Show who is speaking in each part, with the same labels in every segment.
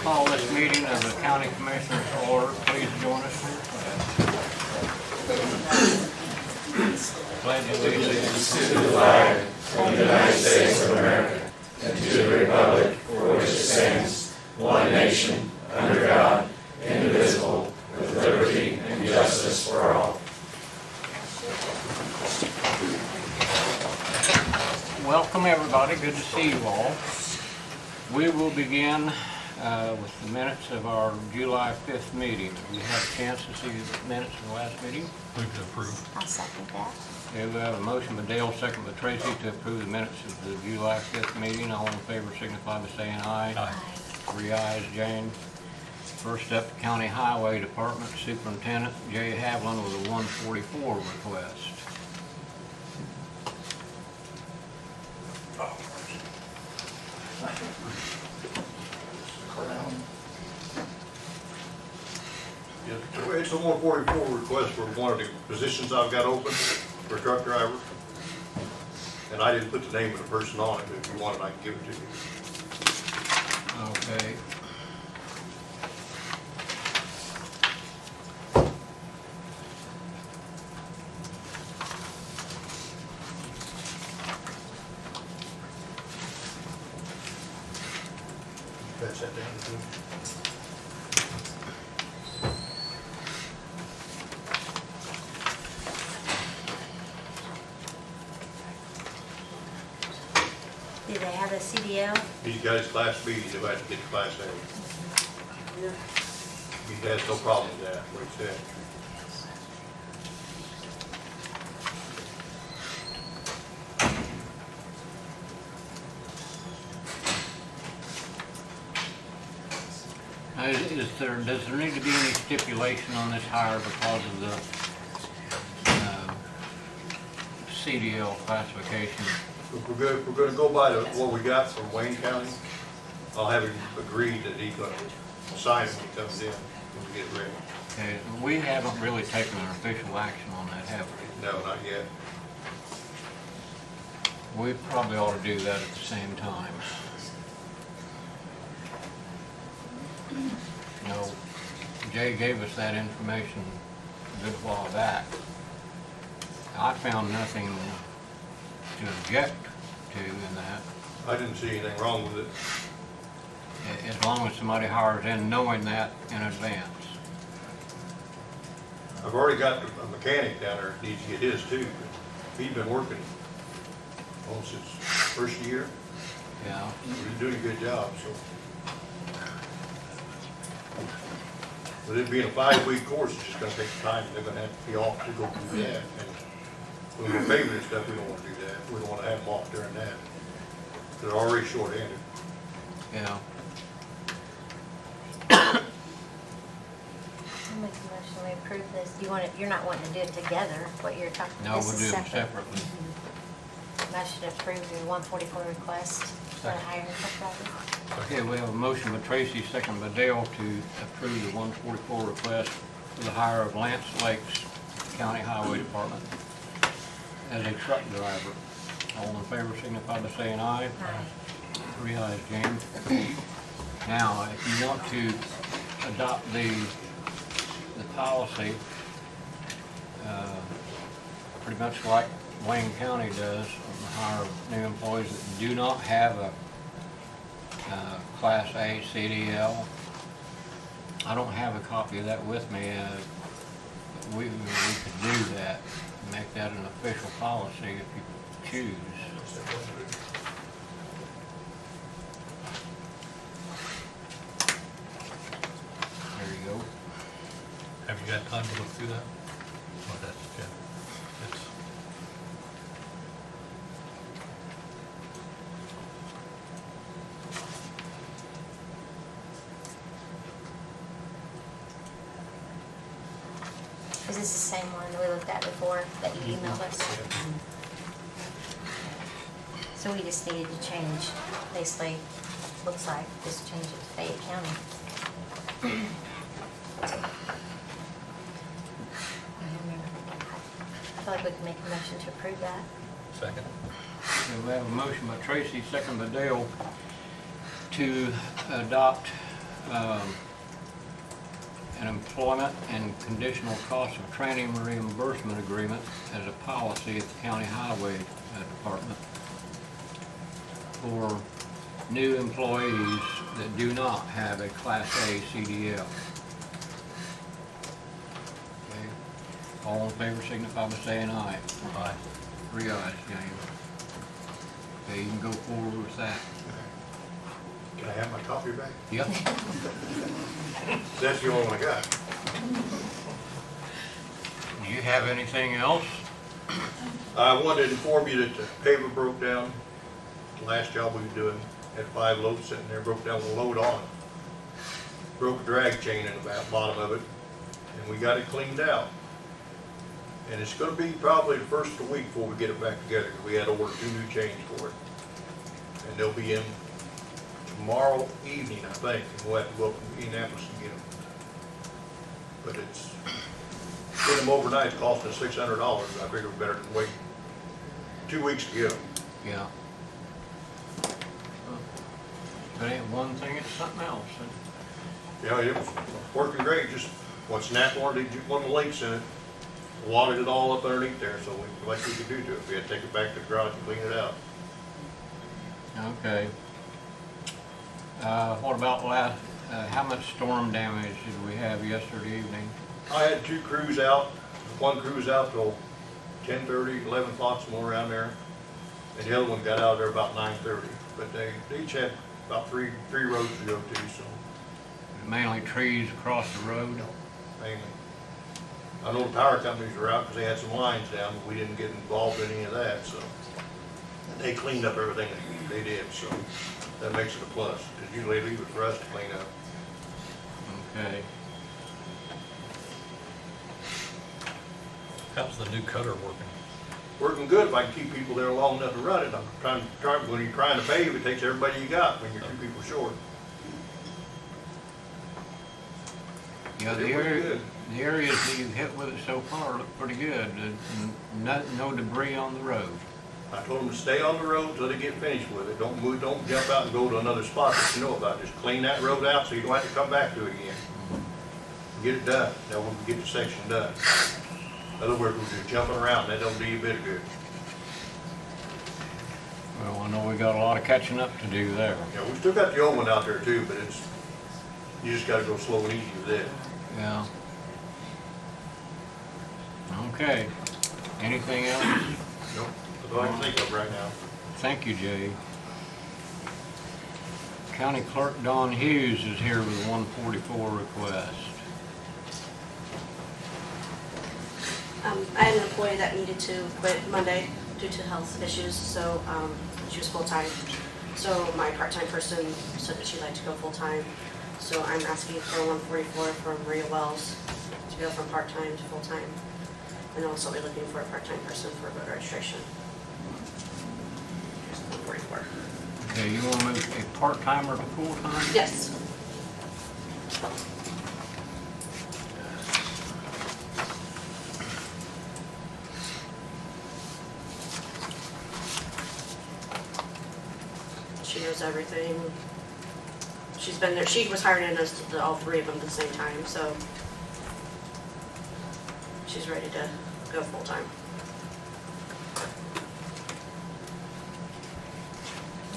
Speaker 1: Call this meeting of the County Commissioners to order. Please join us in prayer. Pledge allegiance
Speaker 2: to the flag of the United States of America and to the republic for which it stands, one nation, under God, indivisible, with liberty and justice for all.
Speaker 1: Welcome everybody, good to see you all. We will begin with the minutes of our July 5th meeting. We have a chance to see the minutes of the last meeting.
Speaker 3: Move to approve.
Speaker 4: I'll second that.
Speaker 1: Okay, we have a motion by Dale, second by Tracy to approve the minutes of the July 5th meeting. All in favor signify by saying aye.
Speaker 3: Aye.
Speaker 1: 3 ayes, Jane. First up, County Highway Department Superintendent Jay Halveland with a 144 request.
Speaker 5: It's a 144 request for one of the positions I've got open for a truck driver. And I didn't put the name of the person on it, but if you want it, I can give it to you.
Speaker 1: Okay.
Speaker 5: Pass that down to me.
Speaker 4: Do they have a CDL?
Speaker 5: He's got his Class B, he's about to get the Class A. He has no problem with that, what he said.
Speaker 1: Does there need to be any stipulation on this hire because of the CDL classification?
Speaker 5: If we're going to go by what we got from Wayne County, I'll have him agree that he's going to sign it when he comes in, when we get ready.
Speaker 1: Okay, we haven't really taken an official action on that, have we?
Speaker 5: No, not yet.
Speaker 1: We probably ought to do that at the same time. You know, Jay gave us that information a good while back. I found nothing to object to in that,
Speaker 5: I didn't see anything wrong with it.
Speaker 1: as long as somebody hires in knowing that in advance.
Speaker 5: I've already got a mechanic down there that needs to get his too. He's been working almost since first year.
Speaker 1: Yeah.
Speaker 5: He's doing a good job, so. With it being a 5-week course, it's just gonna take time. They're gonna have to be off to go do that. And when we're paving and stuff, we don't wanna do that. We don't wanna have them off during that. They're already short-handed.
Speaker 1: Yeah.
Speaker 4: I'll make a motion we approve this. You want it, you're not wanting to do it together, what you're talking
Speaker 1: No,
Speaker 4: this
Speaker 1: we'll
Speaker 4: is
Speaker 1: do them
Speaker 4: separate.
Speaker 1: separately.
Speaker 4: Motion to approve your 144 request for the hiring of truck driver.
Speaker 1: Okay, we have a motion by Tracy, second by Dale to approve the 144 request for the hire of Lance Lakes, County Highway Department, as a truck driver. All in favor signify by saying aye.
Speaker 4: Aye.
Speaker 1: 3 ayes, James. Now, if you want to adopt the policy, pretty much like Wayne County does, on the hire of new employees that do not have a Class A CDL. I don't have a copy of that with me. We could do that, make that an official policy if you choose. There you go.
Speaker 3: Have you got time to look through that? Oh, that's, yeah. It's,
Speaker 4: Is this the same one we looked at before that you emailed us? So we just needed to change, basically, looks like, just change it to Fayette County. I feel like we can make a motion to approve that.
Speaker 3: second.
Speaker 1: Okay, we have a motion by Tracy, second by Dale, to adopt an employment and conditional cost of training reimbursement agreement as a policy at the County Highway Department for new employees that do not have a Class A CDL. Okay. All in favor signify by saying aye.
Speaker 3: Aye.
Speaker 1: 3 ayes, James. Okay, you can go forward with that.
Speaker 5: Can I have my copy back?
Speaker 1: Yep.
Speaker 5: That's the only one I got.
Speaker 1: Do you have anything else?
Speaker 5: I wanted to inform you that the paver broke down. The last job we were doing, had 5 loads sitting there, broke down with a load on it. Broke a drag chain in the bottom of it, and we got it cleaned out. And it's gonna be probably the first of the week before we get it back together, because we had to order 2 new chains for it. And they'll be in tomorrow evening, I think, and we'll have to go up to Indianapolis and get them. But it's, getting them overnight, it's costing us $600. I figure it's better than wait 2 weeks to get them.
Speaker 1: Yeah. If it ain't one thing, it's something else.
Speaker 5: Yeah, it was working great, just once snap one of the leaks in it, watered it all up underneath there, so like we could do to it. We had to take it back to the garage and clean it out.
Speaker 1: Okay. What about how much storm damage did we have yesterday evening?
Speaker 5: I had 2 crews out. One crew was out till 10:30, 11 o'clock, somewhere around there. And the other one got out of there about 9:30. But they each had about three roads to go to, so
Speaker 1: Mainly trees across the road?
Speaker 5: mainly. I know the power companies were out because they had some lines down, but we didn't get involved in any of that, so. They cleaned up everything that they did, so that makes it a plus. Because usually they leave it for us to clean up.
Speaker 1: Okay.
Speaker 3: How's the new cutter working?
Speaker 5: Working good if I can keep people there long enough to run it. I'm trying, when you're trying to pave, it takes everybody you got when you're 2 people short.
Speaker 1: Yeah,
Speaker 5: It was good.
Speaker 1: the areas that you've hit with it so far look pretty good. No debris on the road.
Speaker 5: I told them to stay on the road till they get finished with it. Don't move, don't jump out and go to another spot that you know about. Just clean that road out so you don't have to come back to it again. Get it done. That way we can get the section done. In other words, we're just jumping around. That don't do you a bit of good.
Speaker 1: Well, I know we got a lot of catching up to do there.
Speaker 5: Yeah, we still got the old one out there too, but it's, you just gotta go slow and easy with it.
Speaker 1: Yeah. Okay. Anything else?
Speaker 5: Nope. That's all I can think of right now.
Speaker 1: Thank you, Jay. County Clerk Don Hughes is here with a 144 request.
Speaker 6: I had an employee that needed to quit Monday due to health issues, so she was full-time. So my part-time person said that she'd like to go full-time. So I'm asking for a 144 from Maria Wells to go from part-time to full-time. And also we're looking for a part-time person for voter registration. Here's 144.
Speaker 1: Okay, you want to move a part-timer to full-time?
Speaker 6: Yes. She knows everything. She's been there. She was hired in us to all 3 of them at the same time, so she's ready to go full time.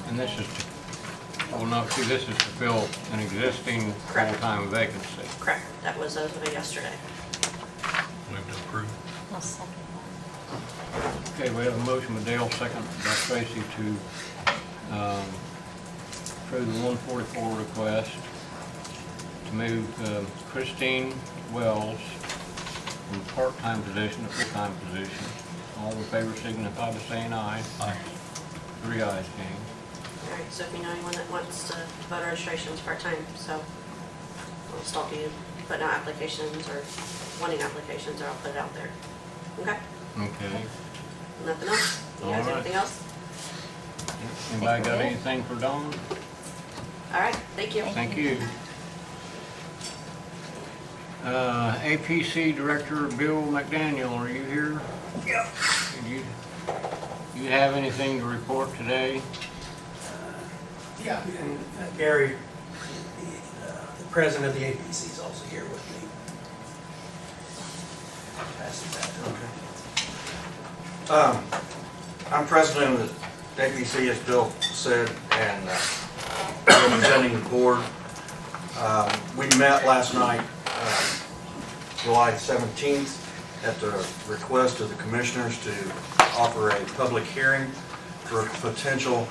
Speaker 1: And this is to, oh no, see, this is to fill an existing
Speaker 6: Correct.
Speaker 1: full-time vacancy.
Speaker 6: Correct. That was as of yesterday.
Speaker 3: Move to approve.
Speaker 4: I'll second
Speaker 1: Okay, we have a motion with Dale, second by Tracy to approve the 144 request to move Christine Wells from part-time position to full-time position. All in favor signify by saying aye.
Speaker 3: Aye.
Speaker 1: 3 ayes, James.
Speaker 6: All right. So if you know anyone that wants to voter registration is part time, so I'll stop you putting out applications or wanting applications, or I'll put it out there. Okay.
Speaker 1: Okay.
Speaker 6: Nothing else. You guys
Speaker 1: All right.
Speaker 6: anything else?
Speaker 1: Anybody got anything for Dawn?
Speaker 6: All right. Thank you.
Speaker 1: Thank you. APC Director Bill MacDaniel, are you here?
Speaker 7: Yeah.
Speaker 1: You have anything to report today?
Speaker 7: Yeah, and Gary, the president of the APC is also here with me. Pass it back.
Speaker 8: I'm president of the APC, as Bill said, and representing the board. We met last night, July 17th, at the request of the commissioners to offer a public hearing for a potential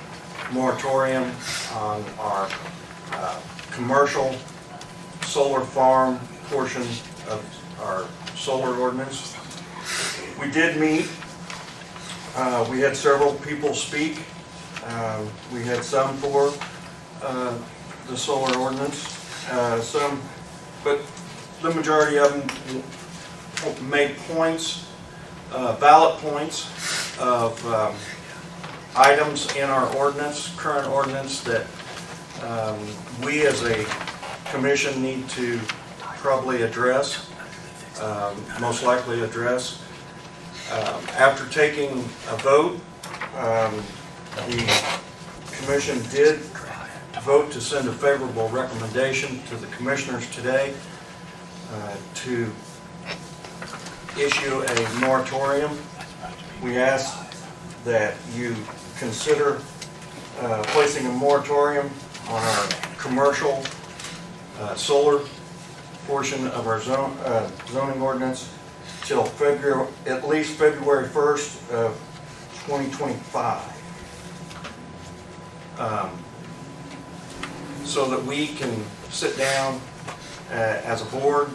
Speaker 8: moratorium on our commercial solar farm portion of our solar ordinance. We did meet. We had several people speak. We had some for the solar ordinance, some, but the majority of them made points, valid points of items in our ordinance, current ordinance, that we as a commission need to probably address, most likely address. After taking a vote, the commission did vote to send a favorable recommendation to the commissioners today to issue a moratorium. We ask that you consider placing a moratorium on our commercial solar portion of our zoning ordinance till February, at least February 1st of 2025. So that we can sit down as a board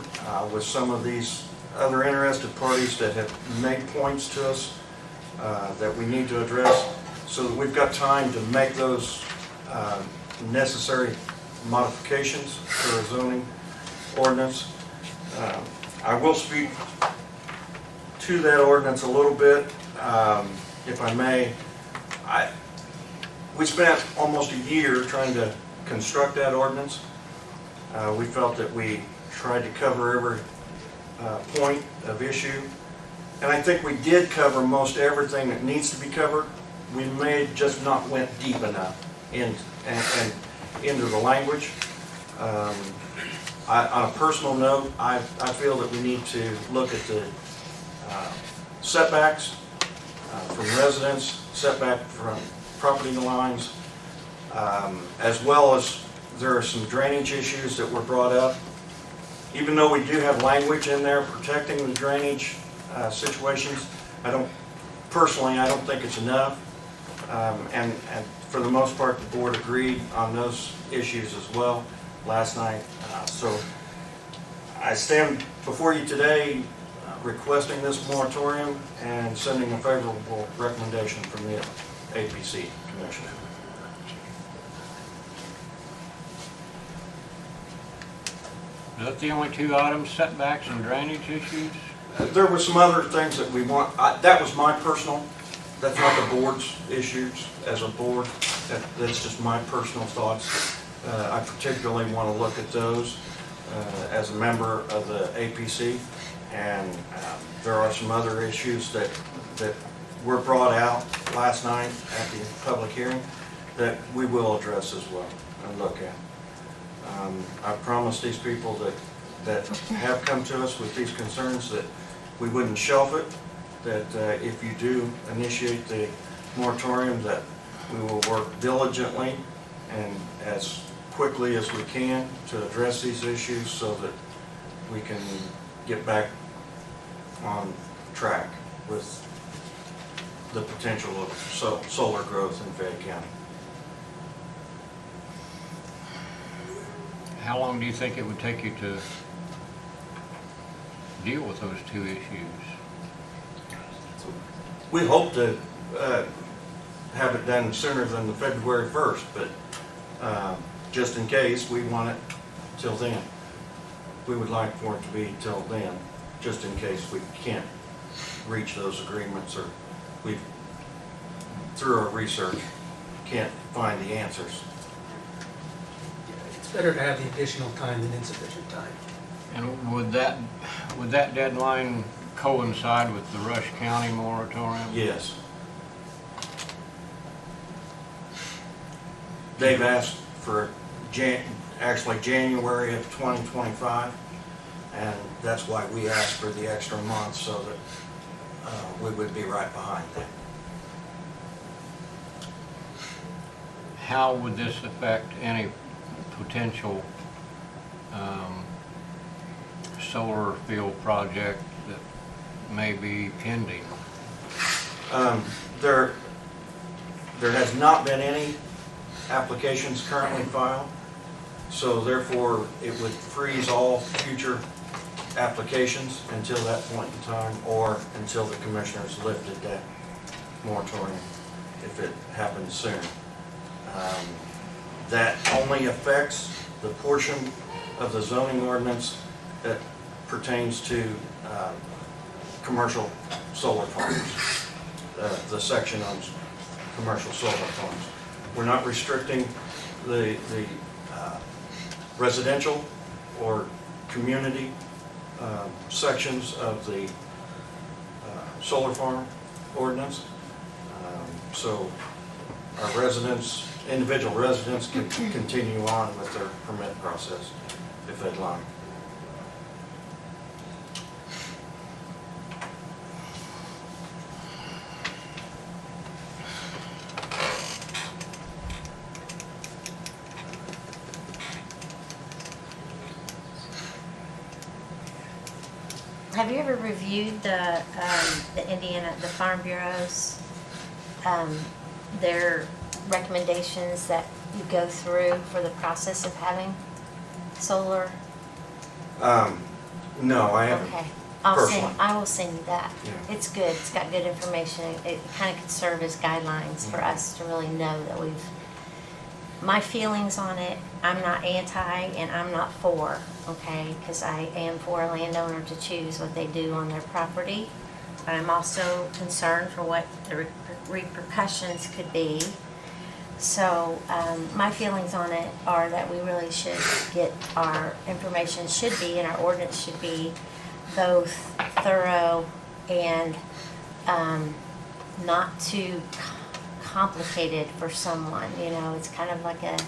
Speaker 8: with some of these other interested parties that have made points to us that we need to address, so that we've got time to make those necessary modifications to our zoning ordinance. I will speak to that ordinance a little bit, if I may. We spent almost a year trying to construct that ordinance. We felt that we tried to cover every point of issue, and I think we did cover most everything that needs to be covered. We may just not went deep enough and into the language. On a personal note, I feel that we need to look at the setbacks from residents, setback from property lines, as well as there are some drainage issues that were brought up. Even though we do have language in there protecting the drainage situations, I don't think it's enough. And for the most part, the board agreed on those issues as well last night. So I stand before you today requesting this moratorium and sending a favorable recommendation from the APC Commission.
Speaker 1: Is that the only two items, setbacks and drainage issues?
Speaker 8: There were some other things that we want. That was my personal. That's not the board's issues as a board. That's just my personal thoughts. I particularly want to look at those as a member of the APC, and there are some other issues that were brought out last night at the public hearing that we will address as well and look at. I promised these people that have come to us with these concerns that we wouldn't shelf it, that if you do initiate the moratorium, that we will work diligently and as quickly as we can to address these issues so that we can get back on track with the potential of solar growth in Fayette County.
Speaker 1: How long do you think it would take you to deal with those two issues?
Speaker 8: We hope to have it done sooner than the February 1st, but just in case, we want it till then. We would like for it to be till then, just in case we can't reach those agreements or we, through our research, can't find the answers.
Speaker 7: It's better to have the additional time than insufficient time.
Speaker 1: And would that deadline coincide with the Rush County moratorium?
Speaker 8: Yes. They've asked for actually January of 2025, and that's why we asked for the extra month so that we would be right behind that.
Speaker 1: How would this affect any potential solar field project that may be pending?
Speaker 8: There has not been any applications currently filed, so therefore it would freeze all future applications until that point in time, or until the commissioners lifted that moratorium, if it happens soon. That only affects the portion of the zoning ordinance that pertains to commercial solar farms, the section on commercial solar farms. We're not restricting the residential or community sections of the solar farm ordinance. So our residents, individual residents, can continue on with their permit process if they'd like.
Speaker 4: Have you ever reviewed the Indiana, the Farm Bureau's, their recommendations that you go through for the process of having solar?
Speaker 8: No, I haven't.
Speaker 4: Okay.
Speaker 8: Personally.
Speaker 4: I will send you that.
Speaker 8: Yeah.
Speaker 4: It's good. It's got good information. It kind of could serve as guidelines for us to really know that we've, my feelings on it, I'm not anti and I'm not for, okay? Because I am for a landowner to choose what they do on their property. But I'm also concerned for what the repercussions could be. So my feelings on it are that we really should get our information should be, and our ordinance should be both thorough and not too complicated for someone. You know, it's kind of like a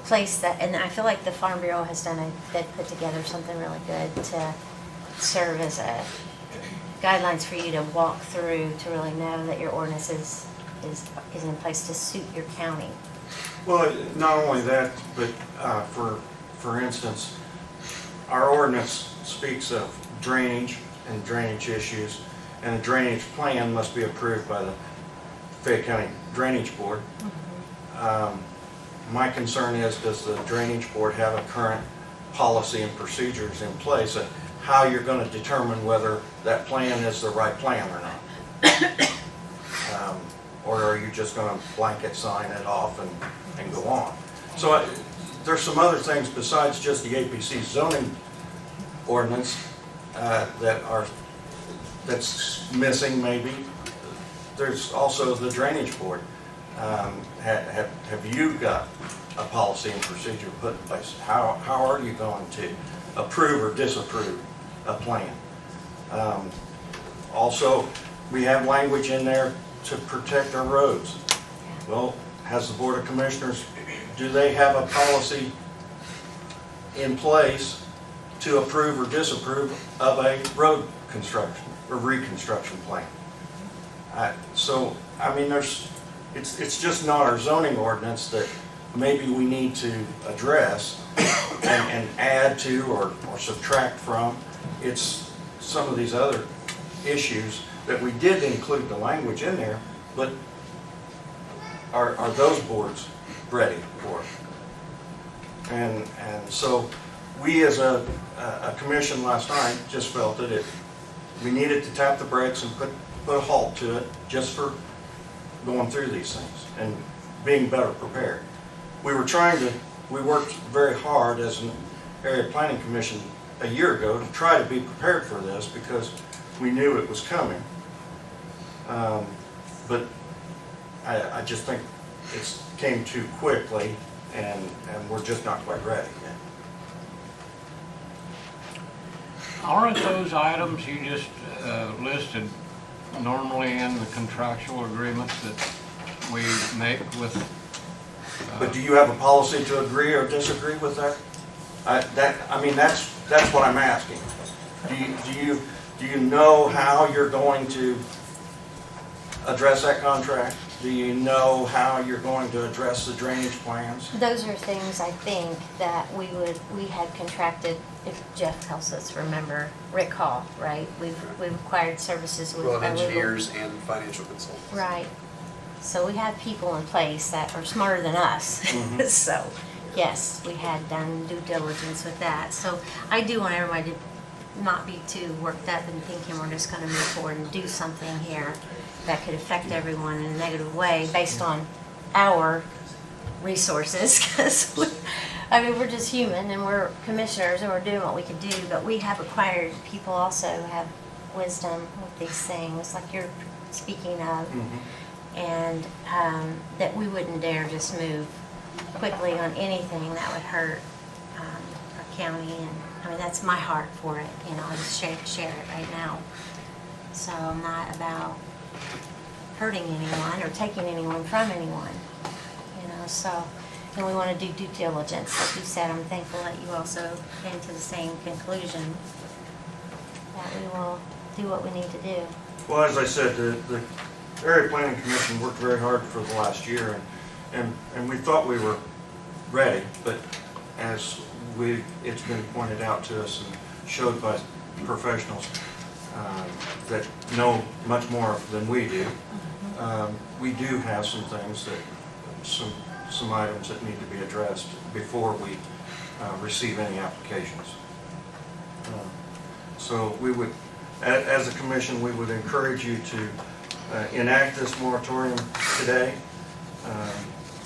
Speaker 4: place that, and I feel like the Farm Bureau has done they've put together something really good to serve as a guidelines for you to walk through to really know that your ordinance is in place to suit your county.
Speaker 8: Well, not only that, but for instance, our ordinance speaks of drainage and drainage issues, and a drainage plan must be approved by the Fayette County Drainage Board. My concern is, does the Drainage Board have a current policy and procedures in place of how you're going to determine whether that plan is the right plan or not? Or are you just going to blanket sign it off and go on? So there's some other things besides just the APC zoning ordinance that's missing maybe. There's also the Drainage Board. Have you got a policy and procedure put in place? How are you going to approve or disapprove a plan? Also, we have language in there to protect our roads. Well, has the Board of Commissioners, do they have a policy in place to approve or disapprove of a road construction or reconstruction plan? So, I mean, it's just not our zoning ordinance that maybe we need to address and add to or subtract from. It's some of these other issues that we did include the language in there, but are those boards ready for it? And so we as a commission last night just felt that we needed to tap the brakes and put a halt to it just for going through these things and being better prepared. We worked very hard as an area planning commission a year ago to try to be prepared for this because we knew it was coming. But I just think it came too quickly and we're just not quite ready yet.
Speaker 1: Aren't those items you just listed normally in the contractual agreements that we make with
Speaker 8: But do you have a policy to agree or disagree with that? That's what I'm asking. Do you know how you're going to address that contract? Do you know how you're going to address the drainage plans?
Speaker 4: Those are things I think that we had contracted, if Jeff helps us remember, Rick Hall, right? We've acquired services with.
Speaker 9: Well,
Speaker 4: our legal-
Speaker 9: engineers and financial consultants.
Speaker 4: Right. So we have people in place that are smarter than us.
Speaker 8: Mhm.
Speaker 4: So, yes, we had done due diligence with that. So I do want everybody to not be too worked up and thinking we're just gonna move forward and do something here that could affect everyone in a negative way based on our resources. Because, we're just human and we're commissioners and we're doing what we can do, but we have acquired people also who have wisdom with these things, like you're speaking of. And that we wouldn't dare just move quickly on anything that would hurt our county. And that's my heart for it, I just share it right now. So I'm not about hurting anyone or taking anyone from anyone, so, and we want to do due diligence. Like you said, I'm thankful that you also came to the same conclusion, that we will do what we need to do.
Speaker 8: Well, as I said, the Area Planning Commission worked very hard for the last year, and we thought we were ready, but as it's been pointed out to us and showed by professionals that know much more than we do, we do have some things some items that need to be addressed before we receive any applications. So we would, as a commission, we would encourage you to enact this moratorium today,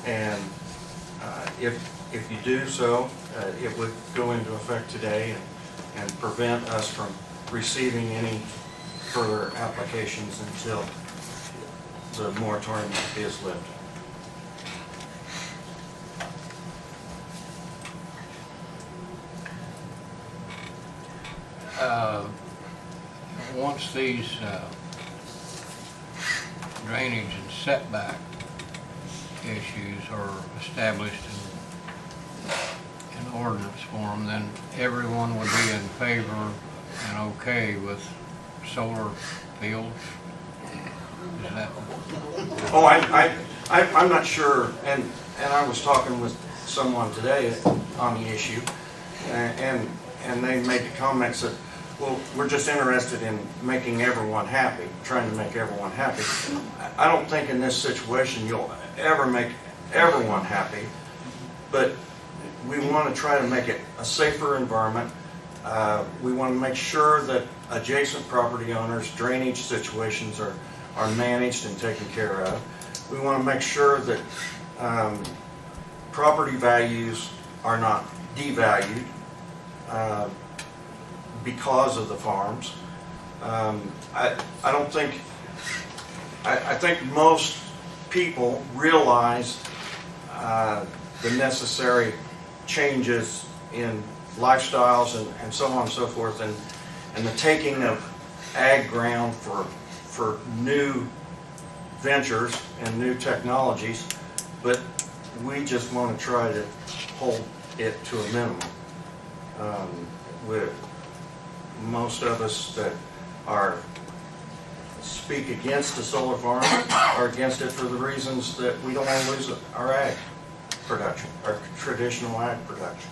Speaker 8: and if you do so, it would go into effect today and prevent us from receiving any further applications until the moratorium is lifted.
Speaker 1: Once these drainage and setback issues are established in ordinance form, then everyone would be in favor and okay with solar fields? Is that?
Speaker 8: Oh, I'm not sure, and I was talking with someone today on the issue, and they made the comments that, well, we're just interested in making everyone happy, trying to make everyone happy. I don't think in this situation you'll ever make everyone happy, but we want to try to make it a safer environment. We want to make sure that adjacent property owners' drainage situations are managed and taken care of. We want to make sure that property values are not devalued because of the farms. I think most people realize the necessary changes in lifestyles and so on and so forth, and the taking of ag ground for new ventures and new technologies, but we just want to try to hold it to a minimum. With most of us that speak against the solar farm are against it for the reasons that we don't want to lose our ag production, our traditional ag production.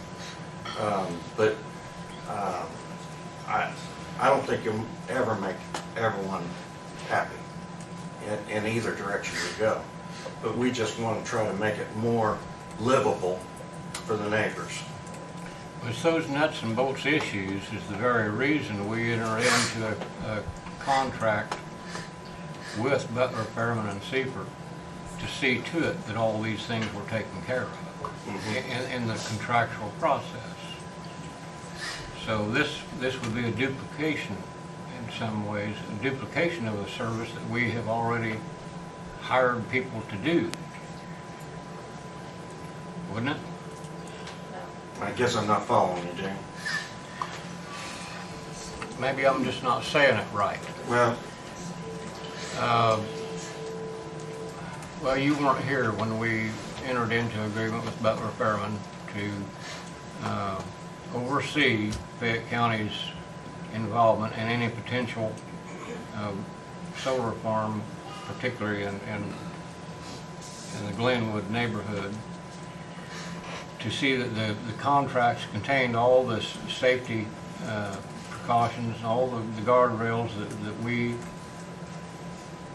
Speaker 8: But I don't think you'll ever make everyone happy in either direction you go. But we just want to try to make it more livable for the neighbors.
Speaker 1: It's those nuts and bolts issues is the very reason we enter into a contract with Butler, Fairman, and Seifert to see to it that all these things were taken care of in the contractual process. So this would be a duplication in some ways, a duplication of a service that we have already hired people to do. Wouldn't it?
Speaker 8: I guess I'm not following you, Jane.
Speaker 1: Maybe I'm just not saying it right.
Speaker 8: Well,
Speaker 1: Well, you weren't here when we entered into agreement with Butler Fairman to oversee Fayette County's involvement in any potential solar farm, particularly in the Glenwood neighborhood, to see that the contracts contained all this safety precautions, all the guardrails that we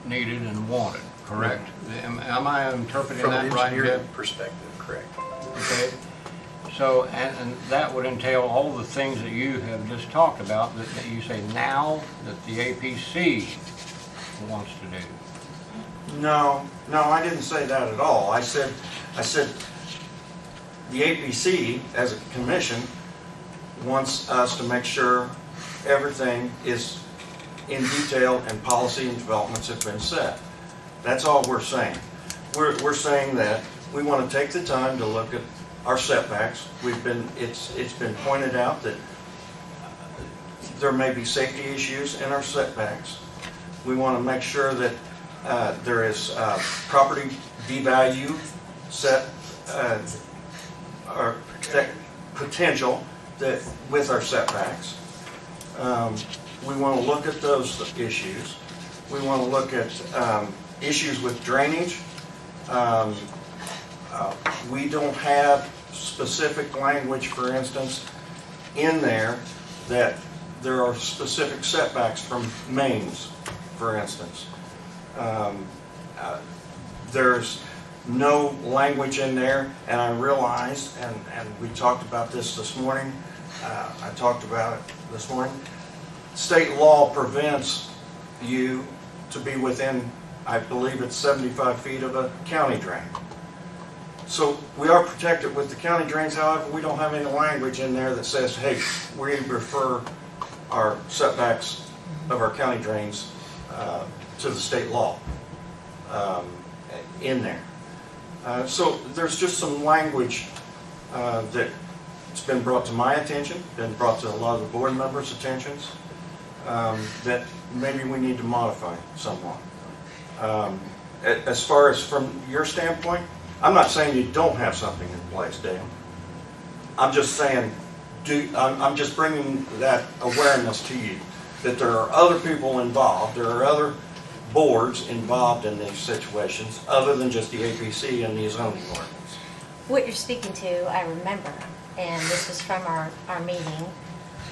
Speaker 1: needed and wanted, correct? Am I interpreting
Speaker 9: From
Speaker 1: that
Speaker 9: an
Speaker 1: right,
Speaker 9: engineering
Speaker 1: Jeff?
Speaker 9: perspective, correct.
Speaker 1: Okay. So, and that would entail all the things that you have just talked about that you say now that the APC wants to do.
Speaker 8: No, I didn't say that at all. I said the APC, as a commission, wants us to make sure everything is in detail and policy and developments have been set. That's all we're saying. We're saying that we want to take the time to look at our setbacks. It's been pointed out that there may be safety issues in our setbacks. We want to make sure that there is property devalue set or that potential that with our setbacks. We want to look at those issues. We want to look at issues with drainage. We don't have specific language, for instance, in there that there are specific setbacks from mains, for instance. There's no language in there, and I realized, and we talked about this morning, I talked about it this morning, state law prevents you to be within, I believe it's 75 feet of a county drain. So we are protected with the county drains, however, we don't have any language in there that says, hey, we refer our setbacks of our county drains to the state law in there. So there's just some language that's been brought to my attention, been brought to a lot of the board members' attentions, that maybe we need to modify somewhat. As far as from your standpoint, I'm not saying you don't have something in place, Dale. I'm just saying, I'm just bringing that awareness to you, that there are other people involved, there are other boards involved in these situations, other than just the APC and the zoning ordinance.
Speaker 4: What you're speaking to, I remember, and this was from our meeting,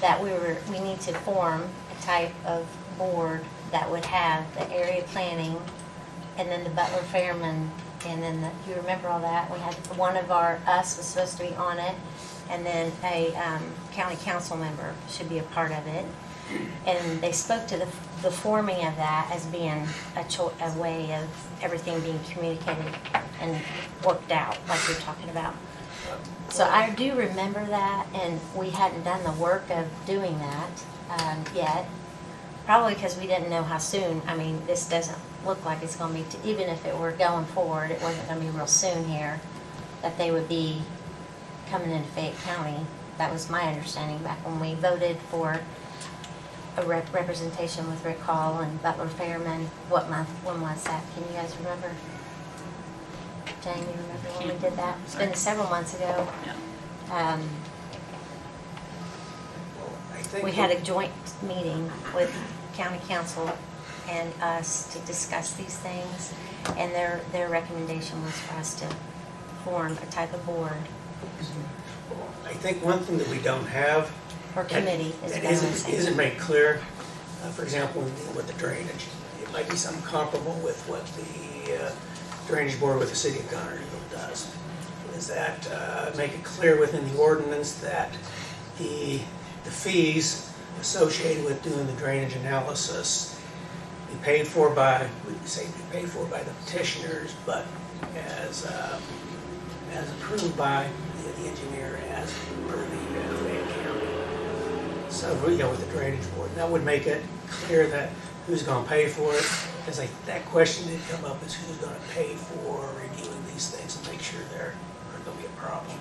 Speaker 4: that we need to form a type of board that would have the area planning, and then the Butler Fairman, and then you remember all that? We had one of us was supposed to be on it, and then a county council member should be a part of it. And they spoke to the forming of that as being a way of everything being communicated and worked out, like you're talking about. So I do remember that, and we hadn't done the work of doing that yet, probably because we didn't know how soon. I mean, this doesn't look like it's going to be, even if it were going forward, it wasn't going to be real soon here, that they would be coming into Fayette County. That was my understanding back when we voted for a representation with Rick Hall and Butler Fairman. What month, when was that? Can you guys remember? Jane, you remember when we did that? It's been several months ago. We had a joint meeting with county council and us to discuss these things, and their recommendation was for us to form a type of board
Speaker 7: I think one thing that we don't have
Speaker 4: or committee is
Speaker 7: that
Speaker 4: what I was saying.
Speaker 7: isn't made clear, for example, with the drainage, it might be something comparable with what the drainage board with the city of Connersville does. Is that make it clear within the ordinance that the fees associated with doing the drainage analysis be paid for by, we say be paid for by the petitioners, but as approved by the engineer as per the Fayette County. So we go with the drainage board. That would make it clear that who's going to pay for it. Because that question did come up, is who's going to pay for reviewing these things and make sure there aren't going to be a problem.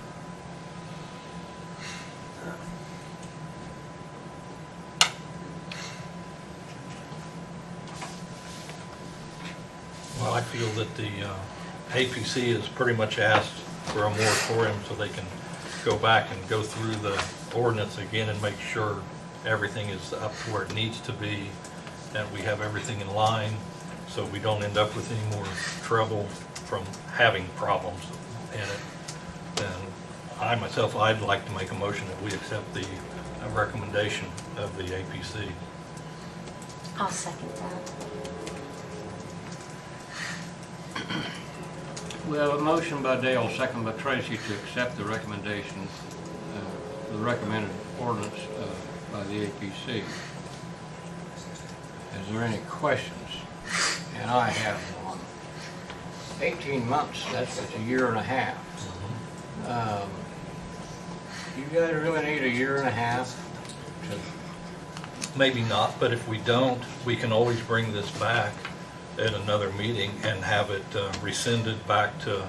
Speaker 3: Well, I feel that the APC has pretty much asked for a moratorium so they can go back and go through the ordinance again and make sure everything is up to where it needs to be, that we have everything in line, so we don't end up with any more trouble from having problems in it. And I myself, I'd like to make a motion that we accept the recommendation of the APC.
Speaker 4: I'll second that.
Speaker 1: We have a motion by Dale, second by Tracy, to accept the recommendation, the recommended ordinance by the APC. Is there any questions? And I have one. 18 months, that's a year and a half. You guys really need a year and a half to...
Speaker 3: Maybe not, but if we don't, we can always bring this back at another meeting and have it rescinded back to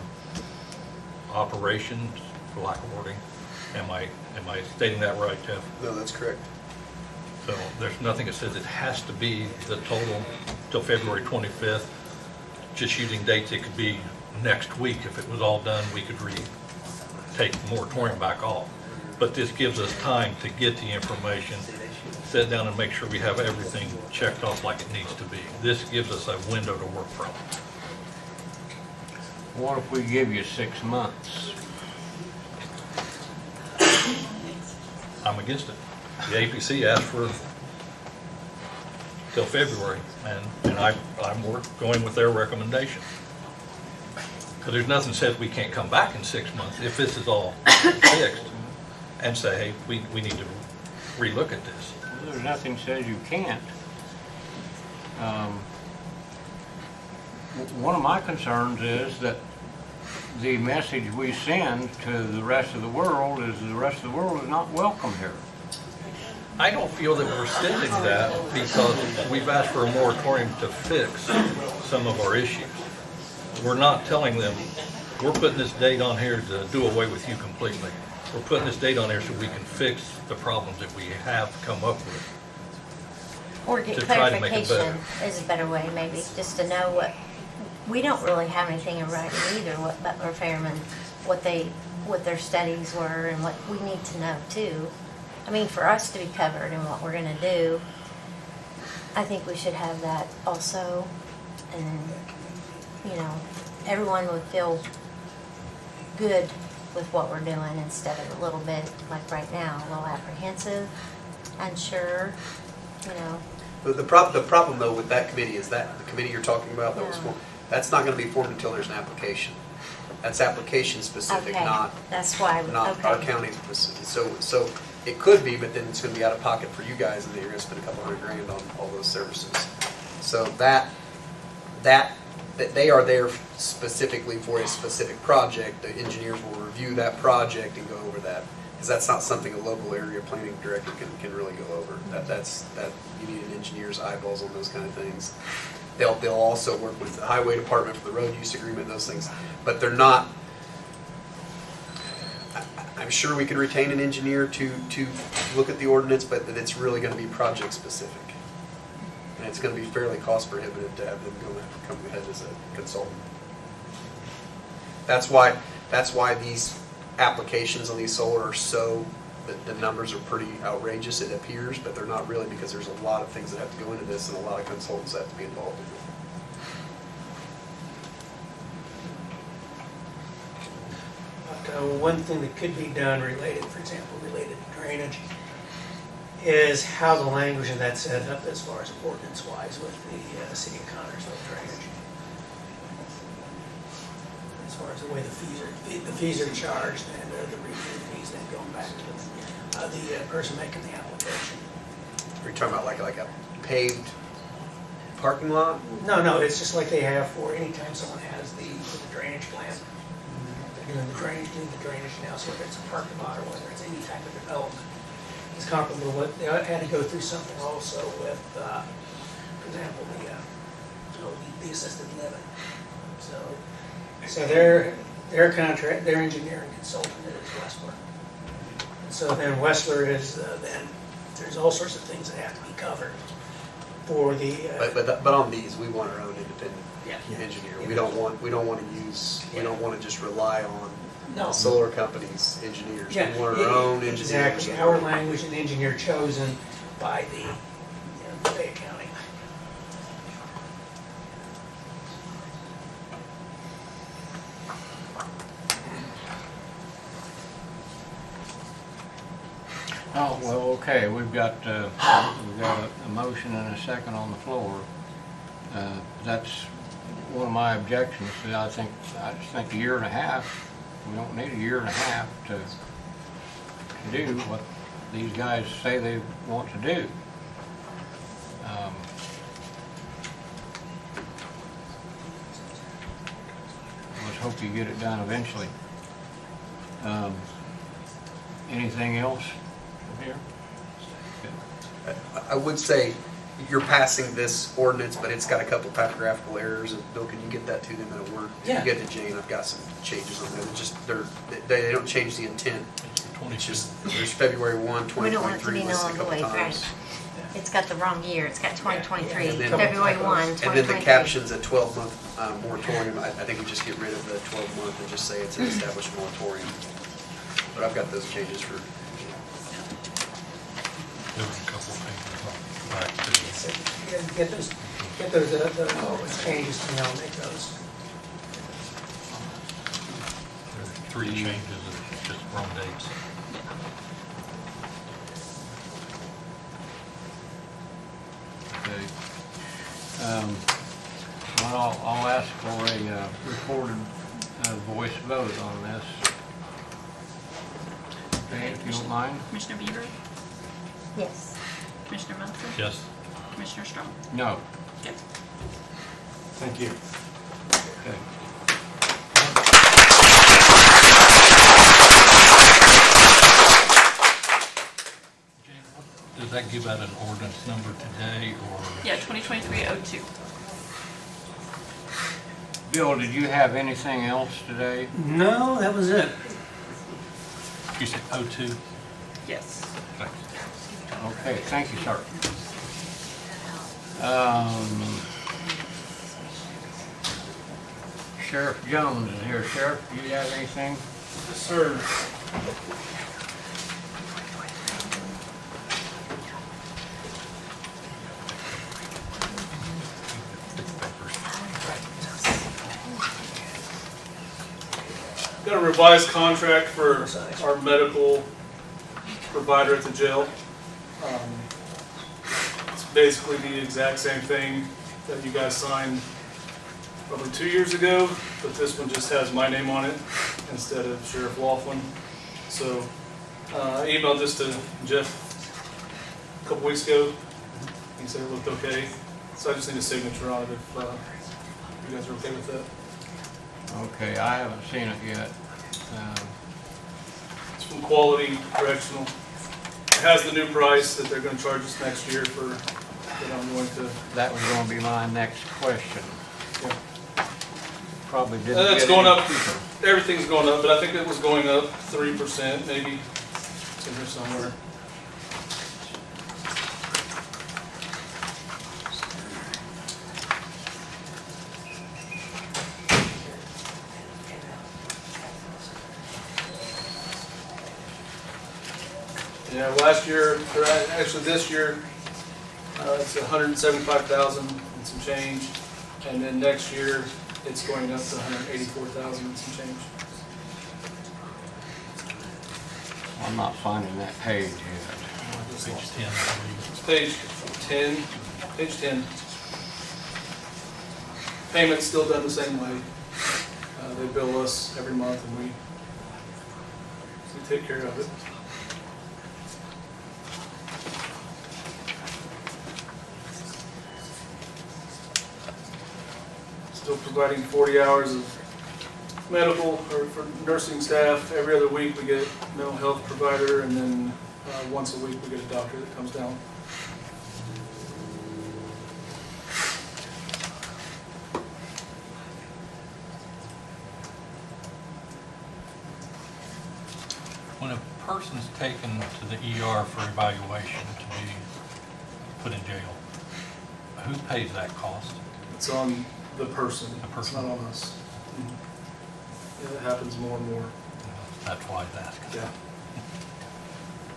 Speaker 3: operations, for lack of wording. Am I stating that right, Jeff?
Speaker 9: No, that's correct.
Speaker 3: So there's nothing that says it has to be the total till February 25th. Just using dates, it could be next week. If it was all done, we could take the moratorium back off. But this gives us time to get the information, sit down and make sure we have everything checked off like it needs to be. This gives us a window to work from.
Speaker 1: What if we give you 6 months?
Speaker 3: I'm against it. The APC asked for till February, and I'm going with their recommendation. Because there's nothing says we can't come back in 6 months if this is all fixed and say, hey, we need to relook at this.
Speaker 1: Well, there's nothing says you can't. One of my concerns is that the message we send to the rest of the world is the rest of the world is not welcome here.
Speaker 3: I don't feel that we're sending that because we've asked for a moratorium to fix some of our issues. We're not telling them, we're putting this date on here to do away with you completely. We're putting this date on here so we can fix the problems that we have come up with.
Speaker 4: Or get
Speaker 3: To try to make it
Speaker 4: clarification is a better way, maybe, just to know what, we don't really have anything in writing either, what Butler Fairman, what their studies were and what we need to know too. I mean, for us to be covered in what we're gonna do, I think we should have that also. And, you know, everyone would feel good with what we're doing instead of a little bit, like right now, a little apprehensive, unsure, you know.
Speaker 9: The problem though with that committee is that the committee you're talking about that was
Speaker 4: Yeah.
Speaker 9: formed, that's not going to be formed until there's an application. That's application specific,
Speaker 4: Okay,
Speaker 9: not
Speaker 4: that's why,
Speaker 9: our
Speaker 4: okay.
Speaker 9: county specific. So it could be, but then it's going to be out of pocket for you guys, and then you're going to spend a couple $100,000 on all those services. So that they are there specifically for a specific project. The engineers will review that project and go over that, because that's not something a local area planning director can really go over. That you need an engineer's eyeballs on those kind of things. They'll also work with the highway department for the road use agreement, those things, but they're not. I'm sure we could retain an engineer to look at the ordinance, but that it's really going to be project specific. And it's going to be fairly cost prohibitive to have them come ahead as a consultant. That's why these applications on these solar are so, the numbers are pretty outrageous, it appears, but they're not really, because there's a lot of things that have to go into this and a lot of consultants that have to be involved in it.
Speaker 7: One thing that could be done related, for example, related to drainage, is how the language of that set up as far as ordinance-wise with the city of Connersville drainage. As far as the way the fees are charged and the review fees then going back to the person making the application.
Speaker 9: Are you talking about like a paved parking lot?
Speaker 7: No, it's just like they have for anytime someone has the drainage plan. They're doing the drainage now, so whether it's a parking lot or whether it's any type of development. It's comparable to what, they had to go through something also with, for example, the assisted living. So their contract, their engineering consultant is Westler. And so then Westler is then, there's all sorts of things that have to be covered. for the,
Speaker 9: But on these, we want our own independent
Speaker 7: yeah.
Speaker 9: engineer.
Speaker 7: Yeah.
Speaker 9: We don't want to use, we don't want to just rely on
Speaker 7: No.
Speaker 9: the solar company's engineers.
Speaker 7: Yeah,
Speaker 9: We want our own engineers.
Speaker 7: exactly. Our language and engineer chosen by the Fayette County.
Speaker 1: Oh, well, okay, we've got a motion and a second on the floor. That's one of my objections. I just think a year and a half, we don't need a year and a half to do what these guys say they want to do. Let's hope you get it done eventually. Anything else here?
Speaker 9: I would say you're passing this ordinance, but it's got a couple typographical errors. And Bill, can you get that to them in a Word?
Speaker 7: Yeah.
Speaker 9: You get to Jane, I've got some changes on there. They don't change the intent. It's just, there's February 1,
Speaker 4: We don't want it to
Speaker 9: 2023
Speaker 4: be
Speaker 9: listed a
Speaker 4: null and
Speaker 9: couple
Speaker 4: void, right?
Speaker 9: times.
Speaker 4: It's got the wrong year, it's got 2023,
Speaker 9: And then-
Speaker 4: February 1,
Speaker 9: And then the
Speaker 4: 2023.
Speaker 9: captions, a 12-month moratorium, I think we just get rid of the 12-month and just say it's an established moratorium. But I've got those changes for,
Speaker 3: There was a couple of things back to
Speaker 7: So you gotta get those all those changes to me, I'll make those.
Speaker 3: there's 3 changes, it's just wrong dates.
Speaker 1: Okay. Well, I'll ask for a recorded voice vote on this. Okay, if you don't mind.
Speaker 10: Commissioner Bieber,
Speaker 4: Yes.
Speaker 10: Commissioner Munson,
Speaker 3: Yes.
Speaker 10: Commissioner Strong.
Speaker 1: No.
Speaker 10: Yes.
Speaker 8: Thank you.
Speaker 1: Okay.
Speaker 3: Does that give out an ordinance number today, or?
Speaker 10: Yeah, 2023-02.
Speaker 1: Bill, did you have anything else today?
Speaker 7: No, that was it.
Speaker 3: You said 02?
Speaker 10: Yes.
Speaker 1: Okay, thank you, sir. Sheriff Jones is here. Sheriff, do you have anything?
Speaker 11: Yes, sir. Got a revised contract for our medical provider at the jail. It's basically the exact same thing that you guys signed probably 2 years ago, but this one just has my name on it instead of Sheriff Laughlin. So I emailed this to Jeff a couple weeks ago. He said it looked okay. So I just need a signature on it if you guys are okay with that.
Speaker 1: Okay, I haven't seen it yet.
Speaker 11: It's from Quality Correctional. It has the new price that they're going to charge us next year for that I'm going to.
Speaker 1: That was going to be my next question.
Speaker 11: Yeah.
Speaker 1: Probably didn't
Speaker 11: And it's
Speaker 1: get
Speaker 11: going
Speaker 1: any
Speaker 11: up.
Speaker 1: cheaper.
Speaker 11: Everything's going up, but I think it was going up 3%, maybe. It's in here somewhere. Yeah, last year, or actually this year, it's 175,000 and some change, and then next year it's going up to 184,000 and some change.
Speaker 1: I'm not finding that page yet.
Speaker 3: Page 10, I believe.
Speaker 11: It's page 10, page 10. Payment's still done the same way. They bill us every month and we take care of it. Still providing 40 hours of medical or for nursing staff. Every other week we get a mental health provider, and then once a week we get a doctor that comes down.
Speaker 3: When a person's taken to the ER for evaluation to be put in jail, Who pays that cost?
Speaker 11: It's on the person.
Speaker 3: The
Speaker 11: It's
Speaker 3: person.
Speaker 11: not on us. Yeah, it happens more and more.
Speaker 3: That's why I was asking.
Speaker 11: Yeah.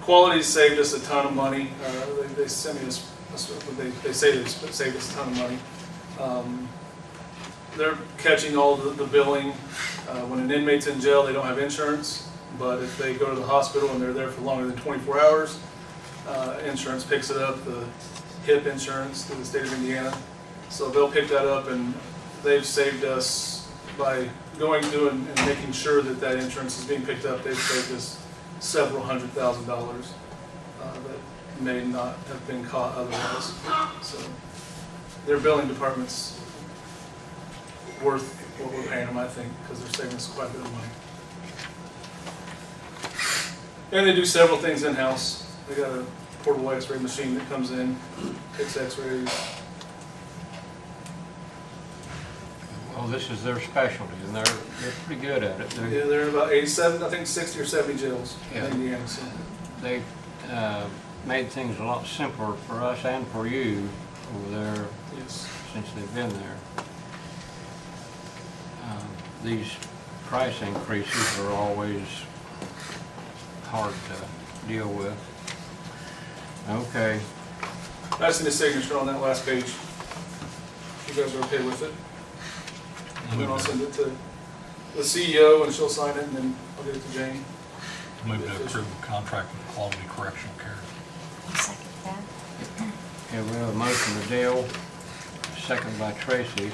Speaker 11: Quality's saved us a ton of money. They sent me they say they saved us a ton of money. They're catching all the billing. When an inmate's in jail, they don't have insurance, but if they go to the hospital and they're there for longer than 24 hours, insurance picks it up, the HIP insurance through the state of Indiana. So they'll pick that up, and they've saved us by going through and making sure that that insurance is being picked up. They've saved us several $100,000 that may not have been caught otherwise. So their billing department's worth what we're paying them, I think, because they're saving us quite a bit of money. And they do several things in-house. They got a portable x-ray machine that comes in, takes x-rays.
Speaker 1: Well, this is their specialty, and they're pretty good at it.
Speaker 11: Yeah, they're in about 87, I think 60 or 70 jails in
Speaker 1: Yeah.
Speaker 11: Indiana. So.
Speaker 1: They've made things a lot simpler for us and for you over there
Speaker 11: Yes.
Speaker 1: since they've been there. These price increases are always hard to deal with. Okay.
Speaker 11: I just need a signature on that last page. You guys are okay with it? And then I'll send it to the CEO, and she'll sign it, and then I'll get it to Jane.
Speaker 3: Move to approve a contract with Quality Correctional Care.
Speaker 4: I'll second that.
Speaker 1: Okay, we have a motion to Dale, second by Tracy,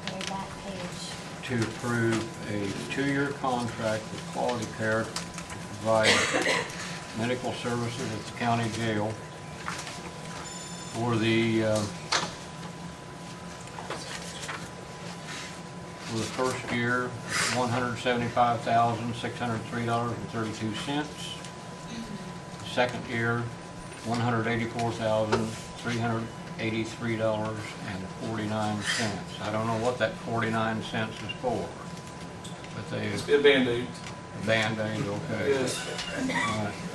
Speaker 4: Very back page.
Speaker 1: to approve a 2-year contract with Quality Care to provide medical services at the county jail for the first year, $175,603.32. Second year, $184,383.49. I don't know what that 49 cents is for, but they,
Speaker 11: It's a Band-Aid.
Speaker 1: Band-Aid, okay.
Speaker 11: Yes.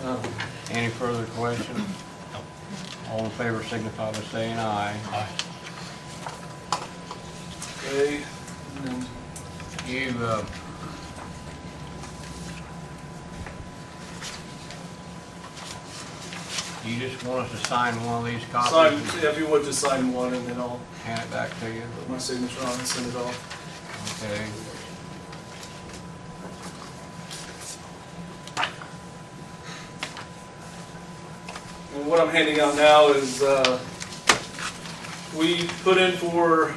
Speaker 1: All right. Any further questions? All in favor signify by saying aye.
Speaker 3: Aye.
Speaker 11: Okay. And
Speaker 1: You just want us to sign one of these copies
Speaker 11: sign,
Speaker 1: and
Speaker 11: yeah, if you would just sign one, and then I'll
Speaker 1: hand it back to you?
Speaker 11: put my signature on it and send it off.
Speaker 1: Okay.
Speaker 11: And what I'm handing out now is, we put in for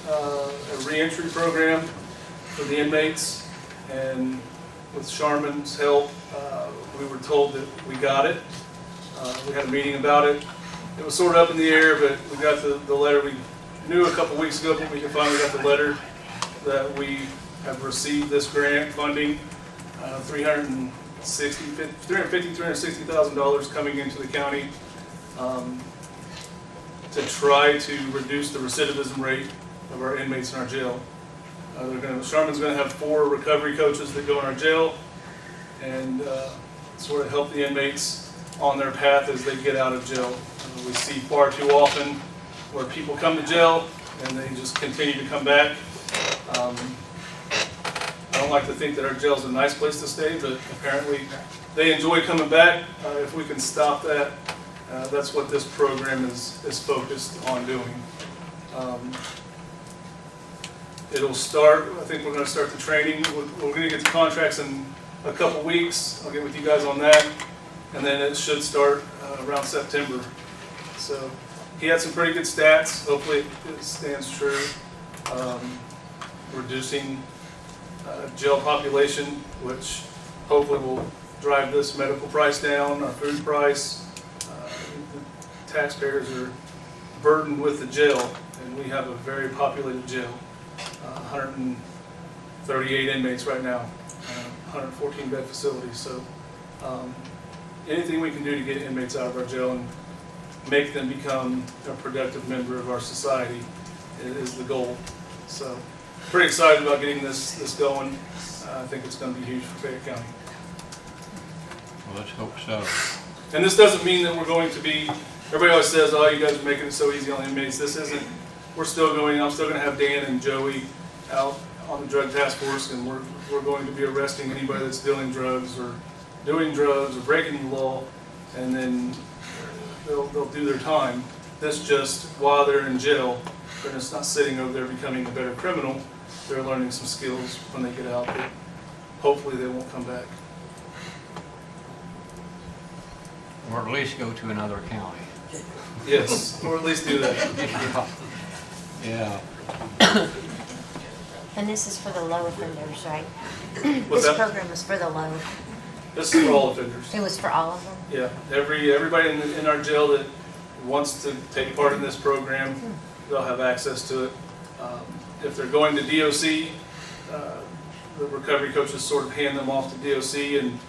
Speaker 11: a reentry program for the inmates, and with Charmin's help, we were told that we got it. We had a meeting about it. It was sort of up in the air, but we got the letter. We knew a couple weeks ago, but we finally got the letter that we have received this grant funding, $360,000 coming into the county to try to reduce the recidivism rate of our inmates in our jail. Charmin's going to have 4 recovery coaches that go in our jail and sort of help the inmates on their path as they get out of jail. We see far too often where people come to jail and they just continue to come back. I don't like to think that our jail's a nice place to stay, but apparently they enjoy coming back. If we can stop that, that's what this program is focused on doing. It'll start, I think we're going to start the training. We're going to get the contracts in a couple weeks. I'll get with you guys on that. And then it should start around September. So he had some pretty good stats. Hopefully it stands true. Reducing jail population, which hopefully will drive this medical price down, our food price. The taxpayers are burdened with the jail, and we have a very populated jail. 138 inmates right now, 114 bed facilities. So anything we can do to get inmates out of our jail and make them become a productive member of our society is the goal. So pretty excited about getting this going. I think it's going to be huge for Fayette County.
Speaker 1: Well, let's hope so.
Speaker 11: And this doesn't mean that we're going to be everybody always says, oh, you guys are making it so easy on inmates. This isn't, I'm still gonna have Dan and Joey out on the drug task force, and we're going to be arresting anybody that's dealing drugs or doing drugs or breaking the law, and then they'll do their time. This just, while they're in jail, they're just not sitting over there becoming a better criminal. They're learning some skills when they get out that hopefully they won't come back.
Speaker 1: Or at least go to another county.
Speaker 11: Yes, or at least do that.
Speaker 1: Yeah.
Speaker 4: And this is for the low offenders, right?
Speaker 11: What's
Speaker 4: This
Speaker 11: that?
Speaker 4: program is for the low.
Speaker 11: This is for all offenders.
Speaker 4: It was for all of them?
Speaker 11: Yeah, everybody in our jail that wants to take part in this program, they'll have access to it. If they're going to DOC, the recovery coaches sort of hand them off to DOC, and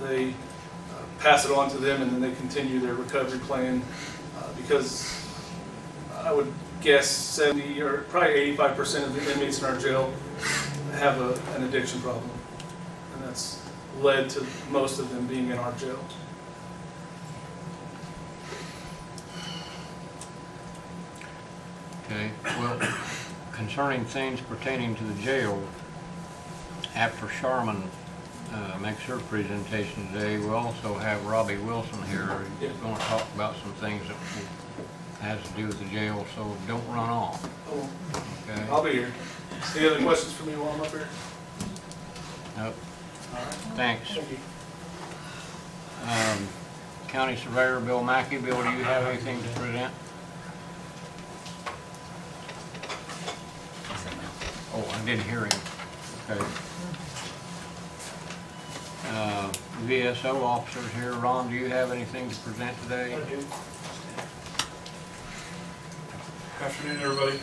Speaker 11: they pass it on to them, and then they continue their recovery plan. Because I would guess 70 or probably 85% of the inmates in our jail have an addiction problem, and that's led to most of them being in our jail.
Speaker 1: Okay, well, concerning things pertaining to the jail, after Sharman makes her presentation today, we'll also have Robbie Wilson here. He's going to talk about some things that has to do with the jail, so don't run off.
Speaker 11: Oh,
Speaker 1: Okay?
Speaker 11: I'll be here. Any other questions for me while I'm up here?
Speaker 1: Nope.
Speaker 11: All right.
Speaker 1: Thanks.
Speaker 11: Thank you.
Speaker 1: County Surveyor Bill Mackey. Bill, do you have anything to present? Oh, I didn't hear him. Okay. VSO officers here. Ron, do you have anything to present today?
Speaker 12: I do. Afternoon, everybody.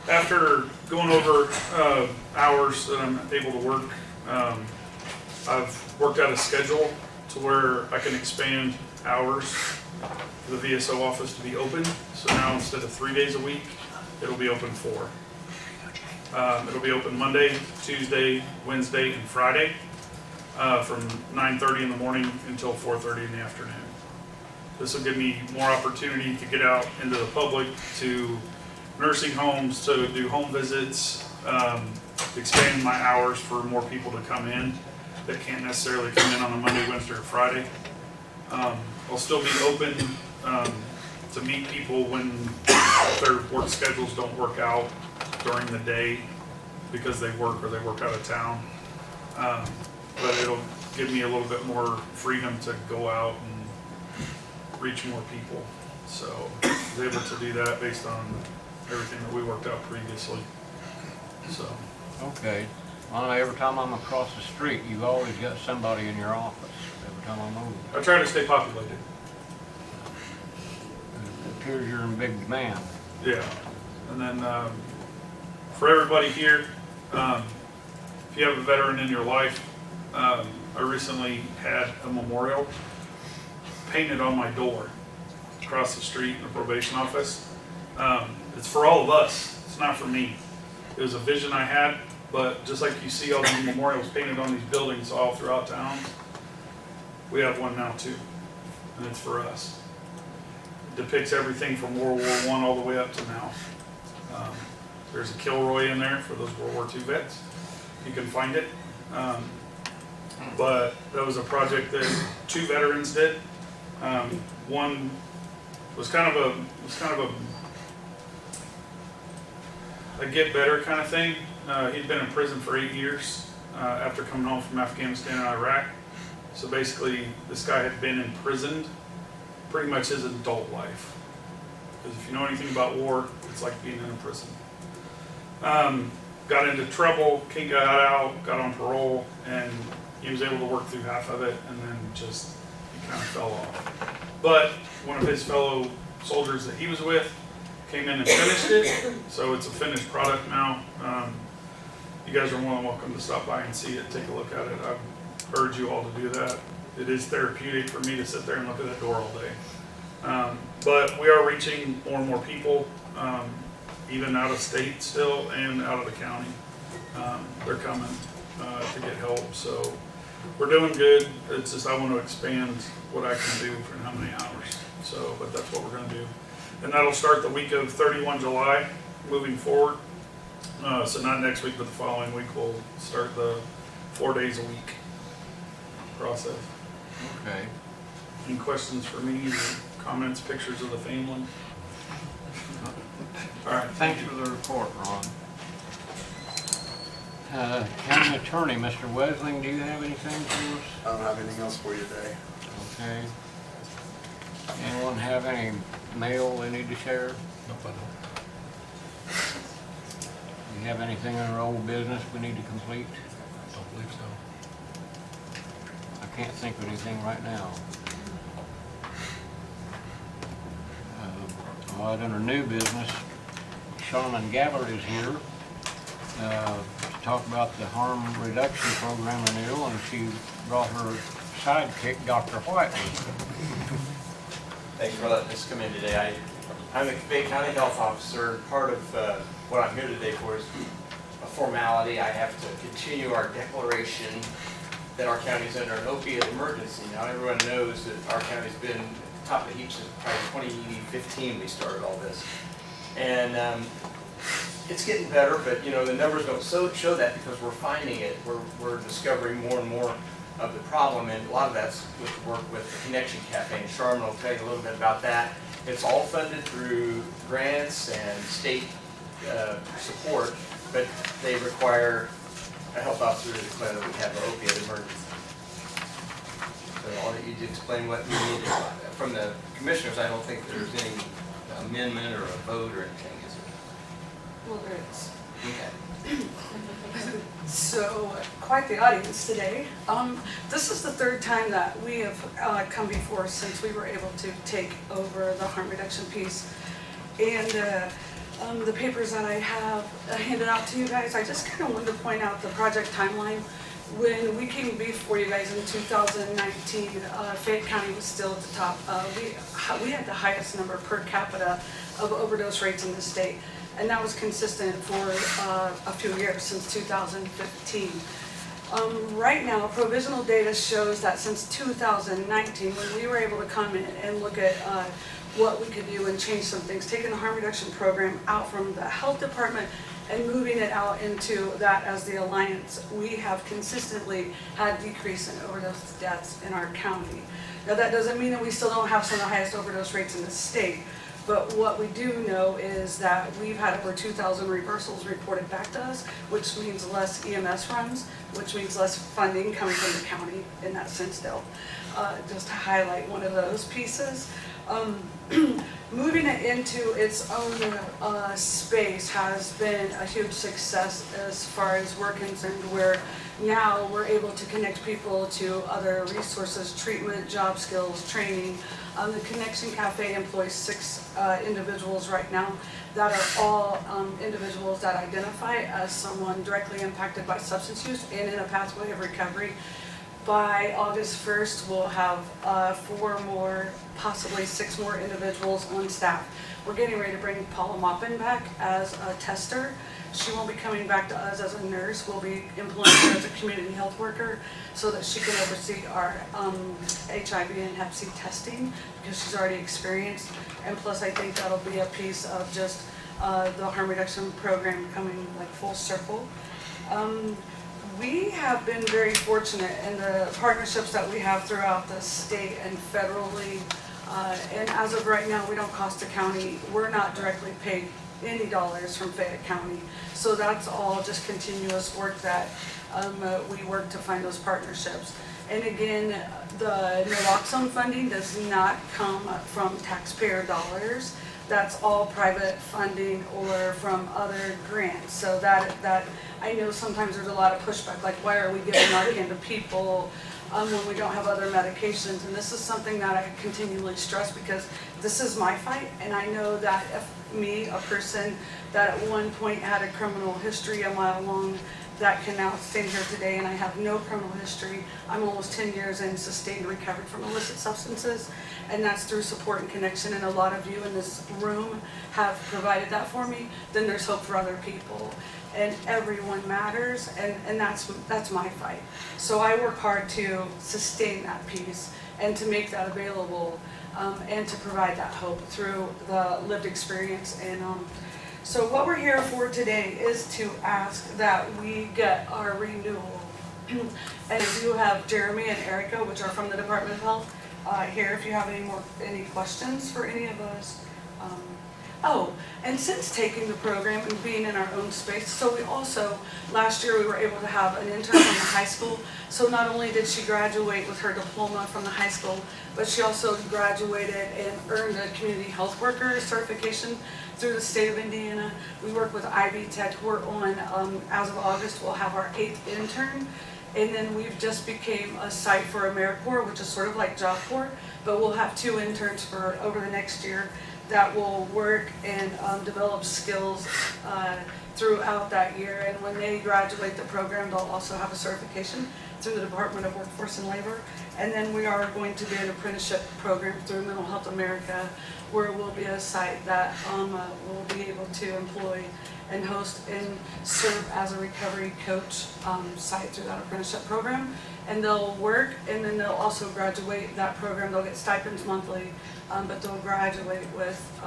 Speaker 12: After going over hours that I'm able to work, I've worked out a schedule to where I can expand hours for the VSO office to be open. So now instead of 3 days a week, it'll be open 4. It'll be open Monday, Tuesday, Wednesday, and Friday from 9:30 in the morning until 4:30 in the afternoon. This will give me more opportunity to get out into the public, to nursing homes, to do home visits, expand my hours for more people to come in that can't necessarily come in on a Monday, Wednesday, or Friday. I'll still be open to meet people when their work schedules don't work out during the day because they work or they work out of town. But it'll give me a little bit more freedom to go out and reach more people. So I was able to do that based on everything that we worked out previously. So.
Speaker 1: Okay. Well, every time I'm across the street, you've always got somebody in your office. Every time I move.
Speaker 12: I try to stay populated.
Speaker 1: It appears you're in big demand.
Speaker 12: Yeah. And then for everybody here, if you have a veteran in your life, I recently had a memorial painted on my door across the street in the probation office. It's for all of us. It's not for me. It was a vision I had, but just like you see all these memorials painted on these buildings all throughout town, we have one now too, and it's for us. It depicts everything from World War I all the way up to now. There's a Kilroy in there for those World War II vets. You can find it. But that was a project that 2 veterans did. One was kind of a get better kind of thing. He'd been in prison for 8 years after coming home from Afghanistan and Iraq. So basically, this guy had been imprisoned pretty much his adult life. Because if you know anything about war, it's like being in a prison. Got into trouble, got out, got on parole, and he was able to work through half of it, and then just he kind of fell off. But one of his fellow soldiers that he was with came in and finished it, so it's a finished product now. You guys are more than welcome to stop by and see it, take a look at it. I urge you all to do that. It is therapeutic for me to sit there and look at that door all day. But we are reaching more and more people, even out of state still and out of the county. They're coming to get help. So we're doing good. It's just I want to expand what I can do for how many hours. So, but that's what we're going to do. And that'll start the week of 31 July moving forward. So not next week, but the following week we'll start the 4 days a week process.
Speaker 1: Okay.
Speaker 12: Any questions for me, or comments, pictures of the family? All right,
Speaker 1: Thanks for the report, Ron. County Attorney, Mr. Wesling, do you have anything for us?
Speaker 9: I don't have anything else for you today.
Speaker 1: Okay. Anyone have any mail they need to share?
Speaker 3: Nope, I don't.
Speaker 1: Do you have anything in our old business we need to complete?
Speaker 3: Don't believe so.
Speaker 1: I can't think of anything right now. All right, under new business, Shaman Gabbard is here to talk about the harm reduction program renewal, and she brought her sidekick, Dr. White, with her.
Speaker 13: Thanks for letting us come in today. I'm the Fayette County Health Officer. Part of what I'm here today for is a formality. I have to continue our declaration that our county's under an opiate emergency. Now everyone knows that our county's been top of the heap since probably 2015 we started all this. And it's getting better, but you know the numbers don't show that because we're finding it. We're discovering more and more of the problem, and a lot of that's with work with the Connection Cafe. And Charmin will tell you a little bit about that. It's all funded through grants and state support, but they require a health officer to declare that we have an opiate emergency. So I'll let you explain what you need from the commissioners. I don't think there's any amendment or a vote or anything, is there?
Speaker 14: Well, there is.
Speaker 13: Okay.
Speaker 14: So, quite the audience today. This is the third time that we have come before since we were able to take over the harm reduction piece. And the papers that I have handed out to you guys, I just kind of wanted to point out the project timeline. When we came before you guys in 2019, Fayette County was still at the top. We had the highest number per capita of overdose rates in the state, and that was consistent for a few years, since 2015. Right now, provisional data shows that since 2019, when we were able to come in and look at what we could do and change some things, taking the harm reduction program out from the health department and moving it out into that as the alliance, we have consistently had decrease in overdose deaths in our county. Now that doesn't mean that we still don't have some of the highest overdose rates in the state, but what we do know is that we've had over 2,000 reversals reported back to us, which means less EMS runs, which means less funding coming from the county in that sense still. Just to highlight one of those pieces. Moving it into its own space has been a huge success as far as we're concerned, where now we're able to connect people to other resources, treatment, job skills, training. The Connection Cafe employs 6 individuals right now that are all individuals that identify as someone directly impacted by substance use and in a pathway of recovery. By August 1st, we'll have 4 more, possibly 6 more individuals on staff. We're getting ready to bring Paula Maupin back as a tester. She won't be coming back to us as a nurse. We'll be employing her as a community health worker so that she can oversee our HIV and Hep C testing, because she's already experienced. And plus, I think that'll be a piece of just the harm reduction program coming like full circle. We have been very fortunate in the partnerships that we have throughout the state and federally. And as of right now, we don't cost the county. We're not directly paid any dollars from Fayette County. So that's all just continuous work that we work to find those partnerships. And again, the naloxone funding does not come from taxpayer dollars. That's all private funding or from other grants. So that I know sometimes there's a lot of pushback, like why are we giving Narcan to people when we don't have other medications? And this is something that I continually stress, because this is my fight, and I know that if me, a person that at one point had a criminal history a mile long, that can now stand here today and I have no criminal history. I'm almost 10 years in sustained recovered from illicit substances, and that's through support and connection, and a lot of you in this room have provided that for me. Then there's hope for other people. and everyone matters, and that's my fight. So I work hard to sustain that piece and to make that available, and to provide that hope through the lived experience. And so what we're here for today is to ask that we get our renewal. And I do have Jeremy and Erica, which are from the Department of Health, here if you have any questions for any of us. Oh, and since taking the program and being in our own space, so we also, last year we were able to have an intern from the high school. So not only did she graduate with her diploma from the high school, but she also graduated and earned a community health worker certification through the state of Indiana. We work with Ivy Tech. We're on, as of August, we'll have our 8th intern. And then we've just became a site for AmeriCorps, which is sort of like Job Corps, but we'll have 2 interns for over the next year that will work and develop skills throughout that year. And when they graduate the program, they'll also have a certification through the Department of Workforce and Labor. And then we are going to do an apprenticeship program through Mental Health America, where we'll be a site that will be able to employ and host and serve as a recovery coach site through that apprenticeship program. And they'll work, and then they'll also graduate that program. They'll get stipends monthly, but they'll graduate with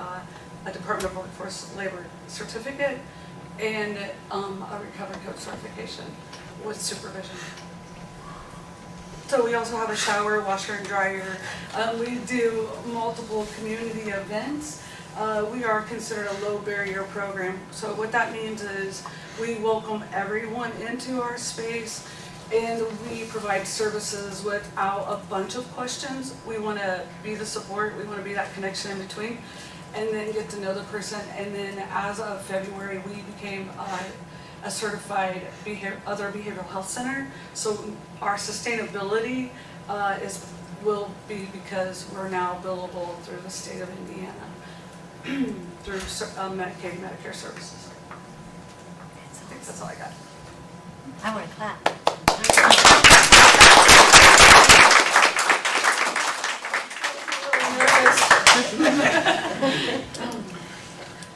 Speaker 14: a Department of Workforce Labor certificate and a recovery coach certification with supervision. So we also have a shower, washer, and dryer. We do multiple community events. We are considered a low barrier program. So what that means is we welcome everyone into our space, and we provide services without a bunch of questions. We want to be the support. We want to be that connection in between, and then get to know the person. And then as of February, we became a certified other behavioral health center. So our sustainability will be because we're now billable through the state of Indiana through Medicaid and Medicare services. I think that's all I got.
Speaker 4: I want to clap.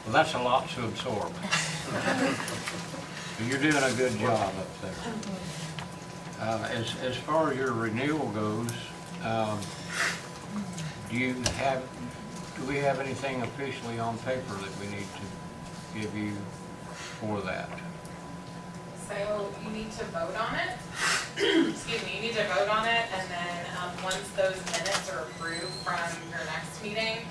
Speaker 1: Well, that's a lot to absorb. You're doing a good job up there. As far as your renewal goes, do we have anything officially on paper that we need to give you for that?
Speaker 15: So you need to vote on it. Excuse me, you need to vote on it, and then once those minutes are approved from your next meeting,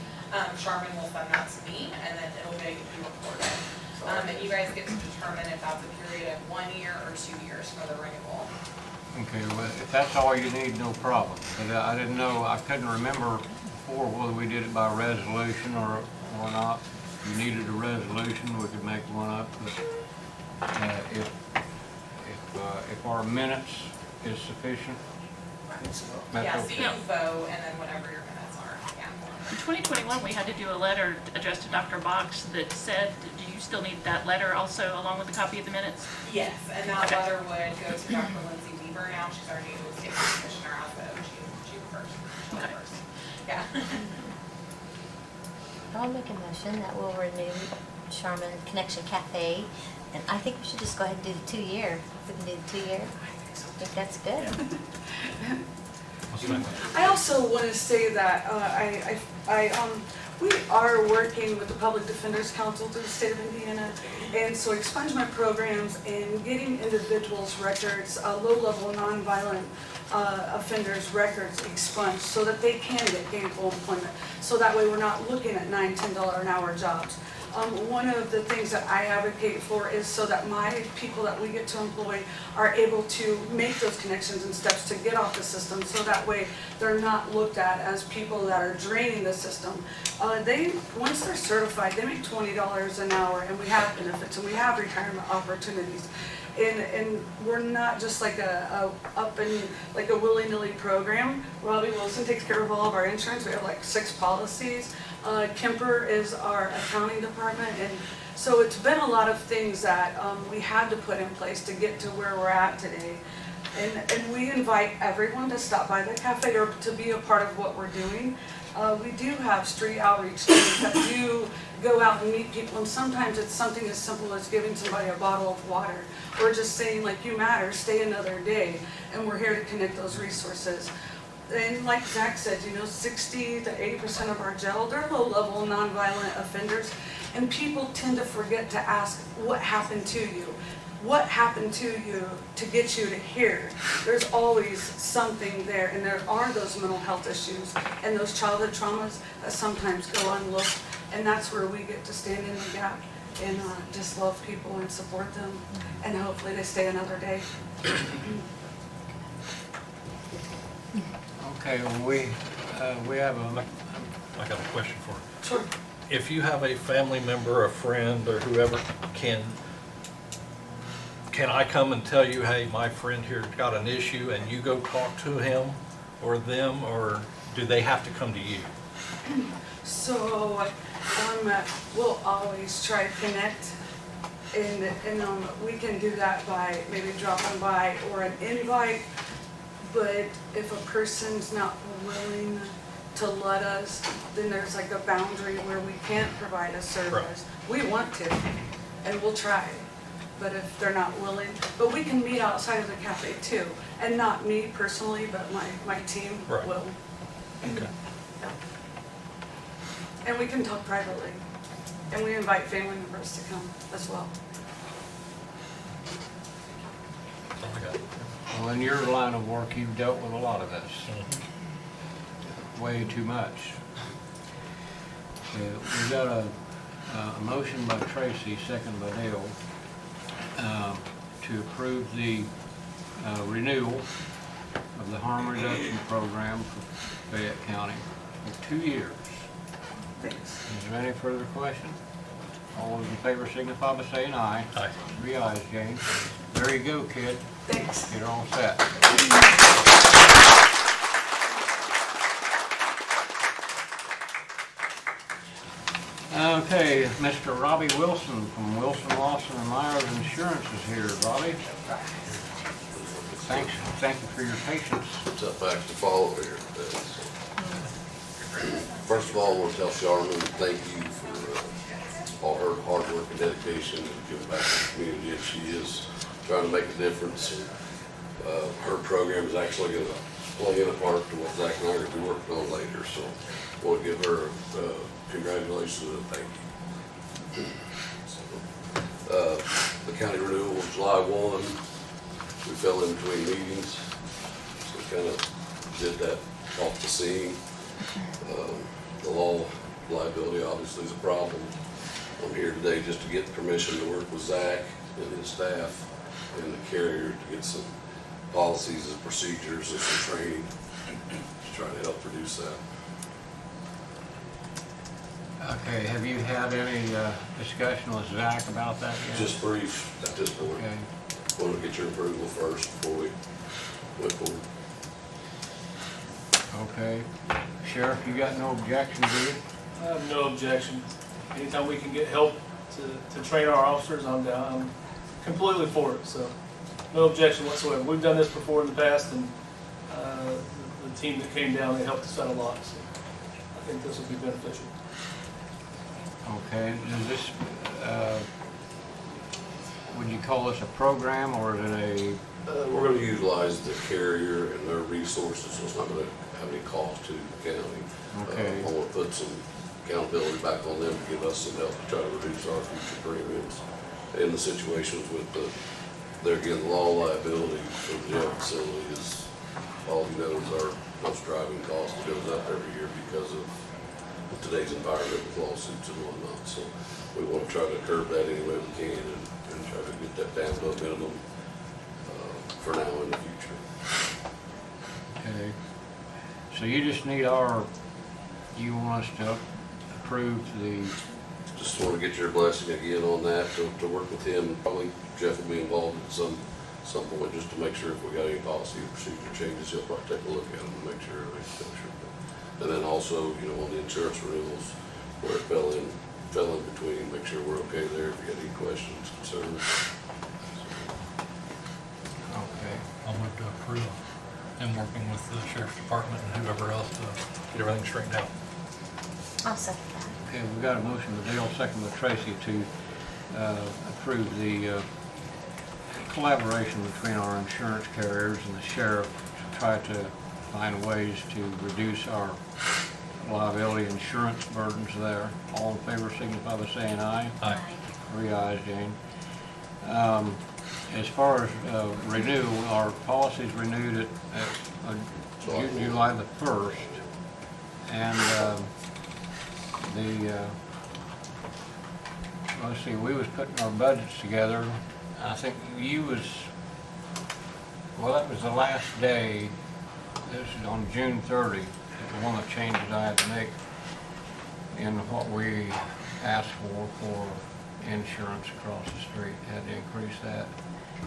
Speaker 15: Sharman will send that to me, and then it'll be recorded. And you guys get to determine if that's a period of 1 year or 2 years for the renewal.
Speaker 1: Okay, well, if that's all you need, no problem. But I didn't know, I couldn't remember before whether we did it by resolution or not. If you needed a resolution, we could make one up. But if our minutes is sufficient,
Speaker 15: Yeah, so you can vote, and then whatever your minutes are. Yeah.
Speaker 10: In 2021, we had to do a letter addressed to Dr. Box that said, do you still need that letter also along with a copy of the minutes?
Speaker 15: Yes, and that letter would go to Dr. Lindsay Weaver now. She's our new state commissioner as of June 1st. Yeah.
Speaker 4: I'll make a motion that we'll renew Sharman Connection Cafe, and I think we should just go ahead and do the 2 year. We can do the 2 year. I think that's good.
Speaker 14: I also want to say that we are working with the Public Defenders Council through the state of Indiana, and so expungement programs and getting individuals' records, low-level nonviolent offenders' records expunged so that they can get gainful employment. So that way we're not looking at $9, $10 an hour jobs. One of the things that I advocate for is so that my people that we get to employ are able to make those connections and steps to get off the system, so that way they're not looked at as people that are draining the system. Once they're certified, they make $20 an hour, and we have benefits and we have retirement opportunities. And we're not just like a willy-nilly program. Robbie Wilson takes care of all of our insurance. We have like 6 policies. Kemper is our accounting department, and so it's been a lot of things that we had to put in place to get to where we're at today. And we invite everyone to stop by the cafe or to be a part of what we're doing. We do have street outreach teams that do go out and meet people, and sometimes it's something as simple as giving somebody a bottle of water, or just saying like, you matter, stay another day, and we're here to connect those resources. And like Zac said, 60 to 80% of our jail, they're low-level nonviolent offenders, and people tend to forget to ask, what happened to you? What happened to you to get you to here? There's always something there, and there are those mental health issues and those childhood traumas that sometimes go unlooked, and that's where we get to stand in the gap and just love people and support them, and hopefully they stay another day.
Speaker 1: Okay, well, we have
Speaker 3: I got a question for you.
Speaker 14: Sure.
Speaker 3: If you have a family member, a friend, or whoever, can I come and tell you, hey, my friend here got an issue, and you go talk to him or them, or do they have to come to you?
Speaker 14: So we'll always try to connect, and we can do that by maybe dropping by or an invite. But if a person's not willing to let us, then there's like a boundary where we can't provide a service. Right. We want to, and we'll try. But if they're not willing, but we can meet outside of the cafe too, and not me personally, but my team will.
Speaker 3: Okay.
Speaker 14: Yeah. And we can talk privately, and we invite family members to come as well.
Speaker 3: That's all I got.
Speaker 1: Well, in your line of work, you've dealt with a lot of this. Way too much. We got a motion by Tracy, second by Dale, to approve the renewal of the harm reduction program for Fayette County for 2 years.
Speaker 14: Thanks.
Speaker 1: Is there any further question? All those in favor signify by saying aye.
Speaker 3: Aye.
Speaker 1: 3 ayes, James. There you go, kid.
Speaker 14: Thanks.
Speaker 1: You're all set. Okay, Mr. Robbie Wilson from Wilson, Lawson & Myers Insurance is here. Robbie? Thank you for your patience.
Speaker 16: Tough act to follow here today. First of all, I want to tell Charmin thank you for all her hard work and dedication and giving back to the community. And she is trying to make a difference. Her program is actually going to play in a part to what Zac and I are going to be working on later. So I want to give her congratulations and thank you. The county renewal was July 1. We fell in between meetings, so we kind of did that off the scene. The law liability obviously is a problem. I'm here today just to get permission to work with Zac and his staff and the carrier to get some policies and procedures and some training to try to help reduce that.
Speaker 1: Okay, have you had any discussion with Zac about that yet?
Speaker 16: Just brief at this point.
Speaker 1: Okay.
Speaker 16: Want to get your approval first before we move forward.
Speaker 1: Okay. Sheriff, you got no objection, do you?
Speaker 11: I have no objection. Anytime we can get help to train our officers, I'm down. I'm completely for it, so no objection whatsoever. We've done this before in the past, and the team that came down, they helped us out a lot, so I think this will be beneficial.
Speaker 1: Okay, is this, would you call this a program or is it a?
Speaker 16: We're going to utilize the carrier and their resources, so it's not going to have any cost to the county.
Speaker 1: Okay.
Speaker 16: I want to put some accountability back on them to give us some help to try to reduce our future premiums. In the situations with there again, the law liability for the jail facility is, all you know, is our most driving cost goes up every year because of today's environment with lawsuits and whatnot. So we want to try to curb that any way we can and try to get that down to a minimum for now and in the future.
Speaker 1: Okay. So you just need you want us to approve the.
Speaker 16: Just want to get your blessing again on that to work with him. Probably Jeff will be involved at some point just to make sure if we got any policy or procedure changes, he'll probably take a look at them and make sure everything's sure. And then also, on the insurance renewals, where it fell in between, make sure we're okay there if you got any questions, concerns.
Speaker 1: Okay.
Speaker 3: I'll move to working with the sheriff's department and whoever else to get everything straightened out.
Speaker 4: I'll second that.
Speaker 1: Okay, we got a motion by Dale, second by Tracy to approve the collaboration between our insurance carriers and the sheriff to try to find ways to reduce our liability insurance burdens there. All in favor signify by saying aye.
Speaker 3: Aye.
Speaker 1: 3 ayes, Jane. As far as renewal, our policy's renewed at July the 1st. And let's see, we was putting our budgets together. I think you was, well, that was the last day. This is on June 30, the one of the changes I had to make in what we asked for insurance across the street. Had to increase that.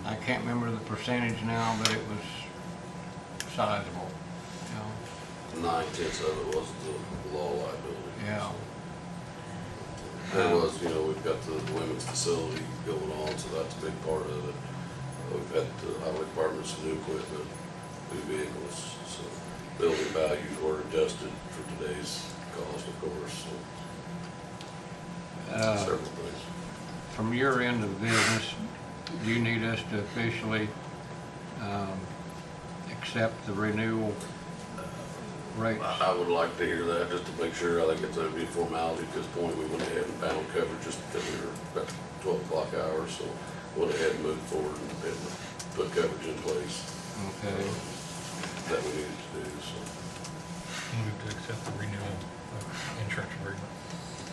Speaker 1: I can't remember the percentage now, but it was sizable, you know.
Speaker 16: 9/10 of it was the law liability.
Speaker 1: Yeah.
Speaker 16: There was, you know, we've got the women's facility going on, so that's a big part of it. We've had the highway department's new equipment, new vehicles, so building values were adjusted for today's cost, of course, so several things.
Speaker 1: From your end of the business, do you need us to officially accept the renewal rates?
Speaker 16: I would like to hear that, just to make sure. I think it's a big formality at this point. We went ahead and found coverage just because we were about 12 o'clock hours, so went ahead and moved forward and put coverage in place.
Speaker 1: Okay.
Speaker 16: That we needed to do, so.
Speaker 3: Move to accept the renewal of insurance agreement.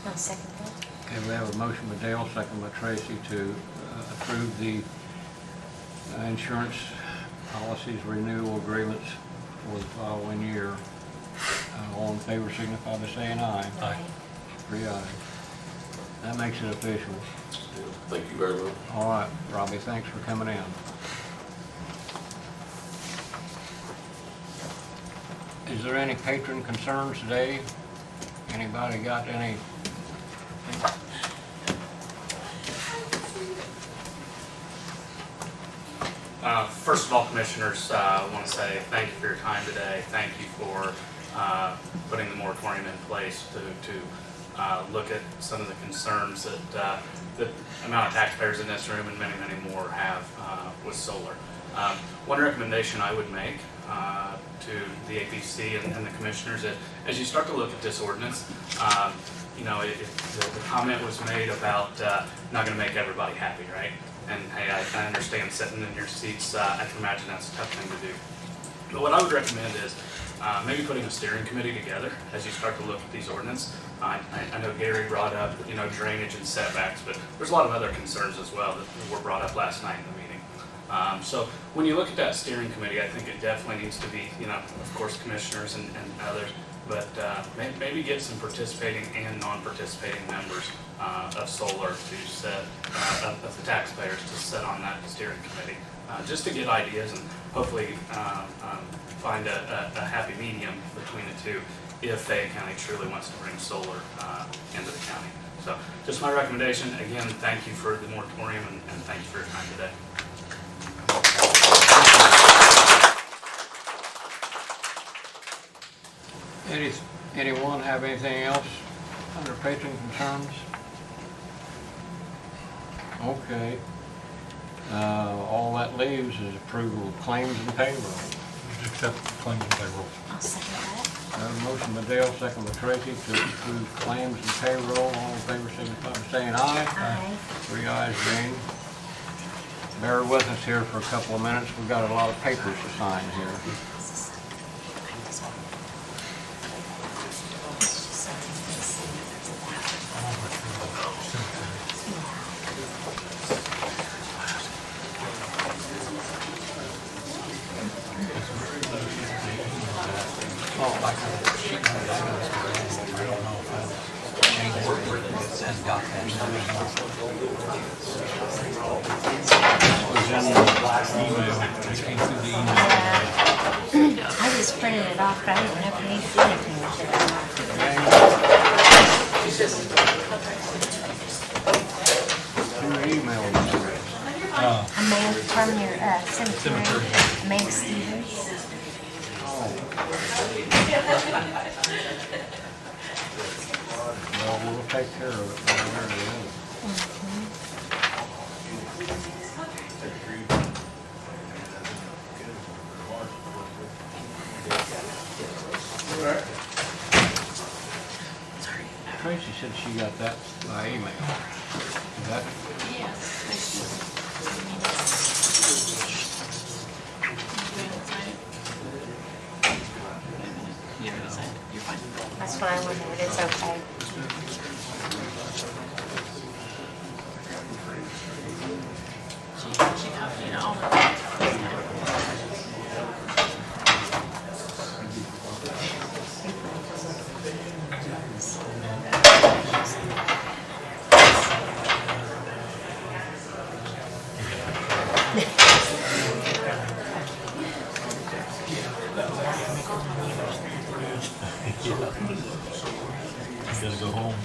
Speaker 4: I'll second that.
Speaker 1: Okay, we have a motion by Dale, second by Tracy to approve the insurance policies renewal agreements for the following year. All in favor signify by saying aye.
Speaker 3: Aye.
Speaker 1: 3 ayes. That makes it official.
Speaker 16: Yeah, thank you very much.
Speaker 1: All right, Robbie, thanks for coming in. Is there any patron concerns today? Anybody got any?
Speaker 17: First of all, Commissioners, I want to say thank you for your time today. Thank you for putting the moratorium in place to look at some of the concerns that the amount of taxpayers in this room and many, many more have with solar. One recommendation I would make to the APC and the Commissioners is, as you start to look at this ordinance, you know, the comment was made about not going to make everybody happy, right? And hey, I understand sitting in your seats, I can imagine that's a tough thing to do. But what I would recommend is maybe putting a steering committee together as you start to look at these ordinances. I know Gary brought up, you know, drainage and setbacks, but there's a lot of other concerns as well that were brought up last night in the meeting. So when you look at that steering committee, I think it definitely needs to be, you know, of course, commissioners and others, but maybe get some participating and non-participating members of solar to set, of the taxpayers to sit on that steering committee, just to get ideas and hopefully find a happy medium between the two if Fayette County truly wants to bring solar into the county. So just my recommendation. Again, thank you for the moratorium and thank you for your time today.
Speaker 1: Anyone have anything else under patron concerns? Okay. All that leaves is approval of claims and payroll.
Speaker 3: Accept claims and payroll.
Speaker 4: I'll second that.
Speaker 1: A motion by Dale, second by Tracy to approve claims and payroll. All in favor signify by saying aye.
Speaker 4: Aye.
Speaker 1: 3 ayes, Jane. Bear with us here for a couple of minutes. We've got a lot of papers to sign here.
Speaker 4: I just printed it off, but I didn't know if you need anything with
Speaker 1: Your email address.
Speaker 4: Amanda from your cemetery, Amanda Stevens.
Speaker 1: Well, we'll take care of it one way or the other. Tracy said she got that by email. Is that?
Speaker 4: That's what I wondered, it's okay.
Speaker 10: She copied all of it.
Speaker 3: You gotta go home.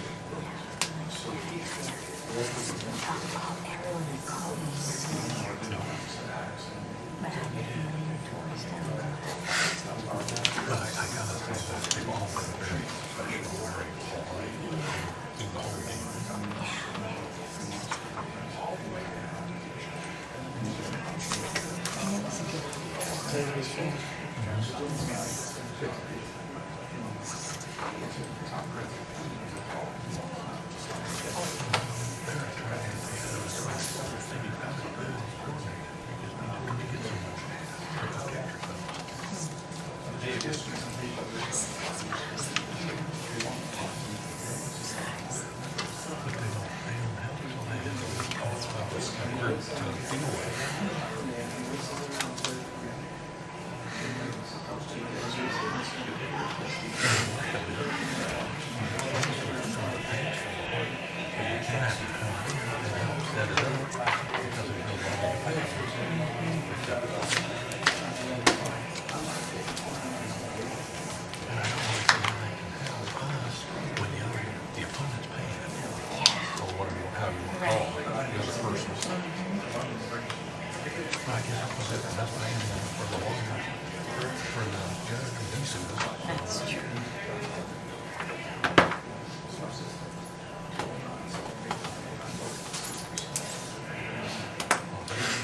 Speaker 4: That's true.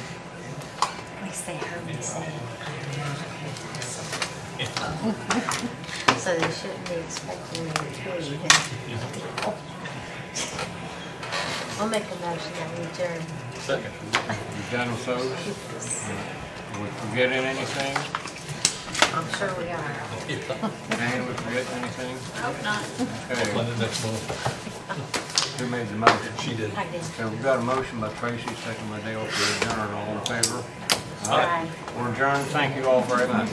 Speaker 4: At least they heard me say it. So they shouldn't be expecting me to read it. I'll make a motion that we adjourn.
Speaker 3: Second.
Speaker 1: You done with those? We forgetting anything?
Speaker 4: I'm sure we are.
Speaker 1: Dan, we forgetting anything?
Speaker 10: Hope not.
Speaker 1: Okay,
Speaker 3: On the next one.
Speaker 1: who made the motion?
Speaker 3: She did.
Speaker 4: I did.
Speaker 1: So we've got a motion by Tracy, second by Dale to adjourn. All in favor?
Speaker 4: Aye.
Speaker 1: We're adjourned. Thank you all very much.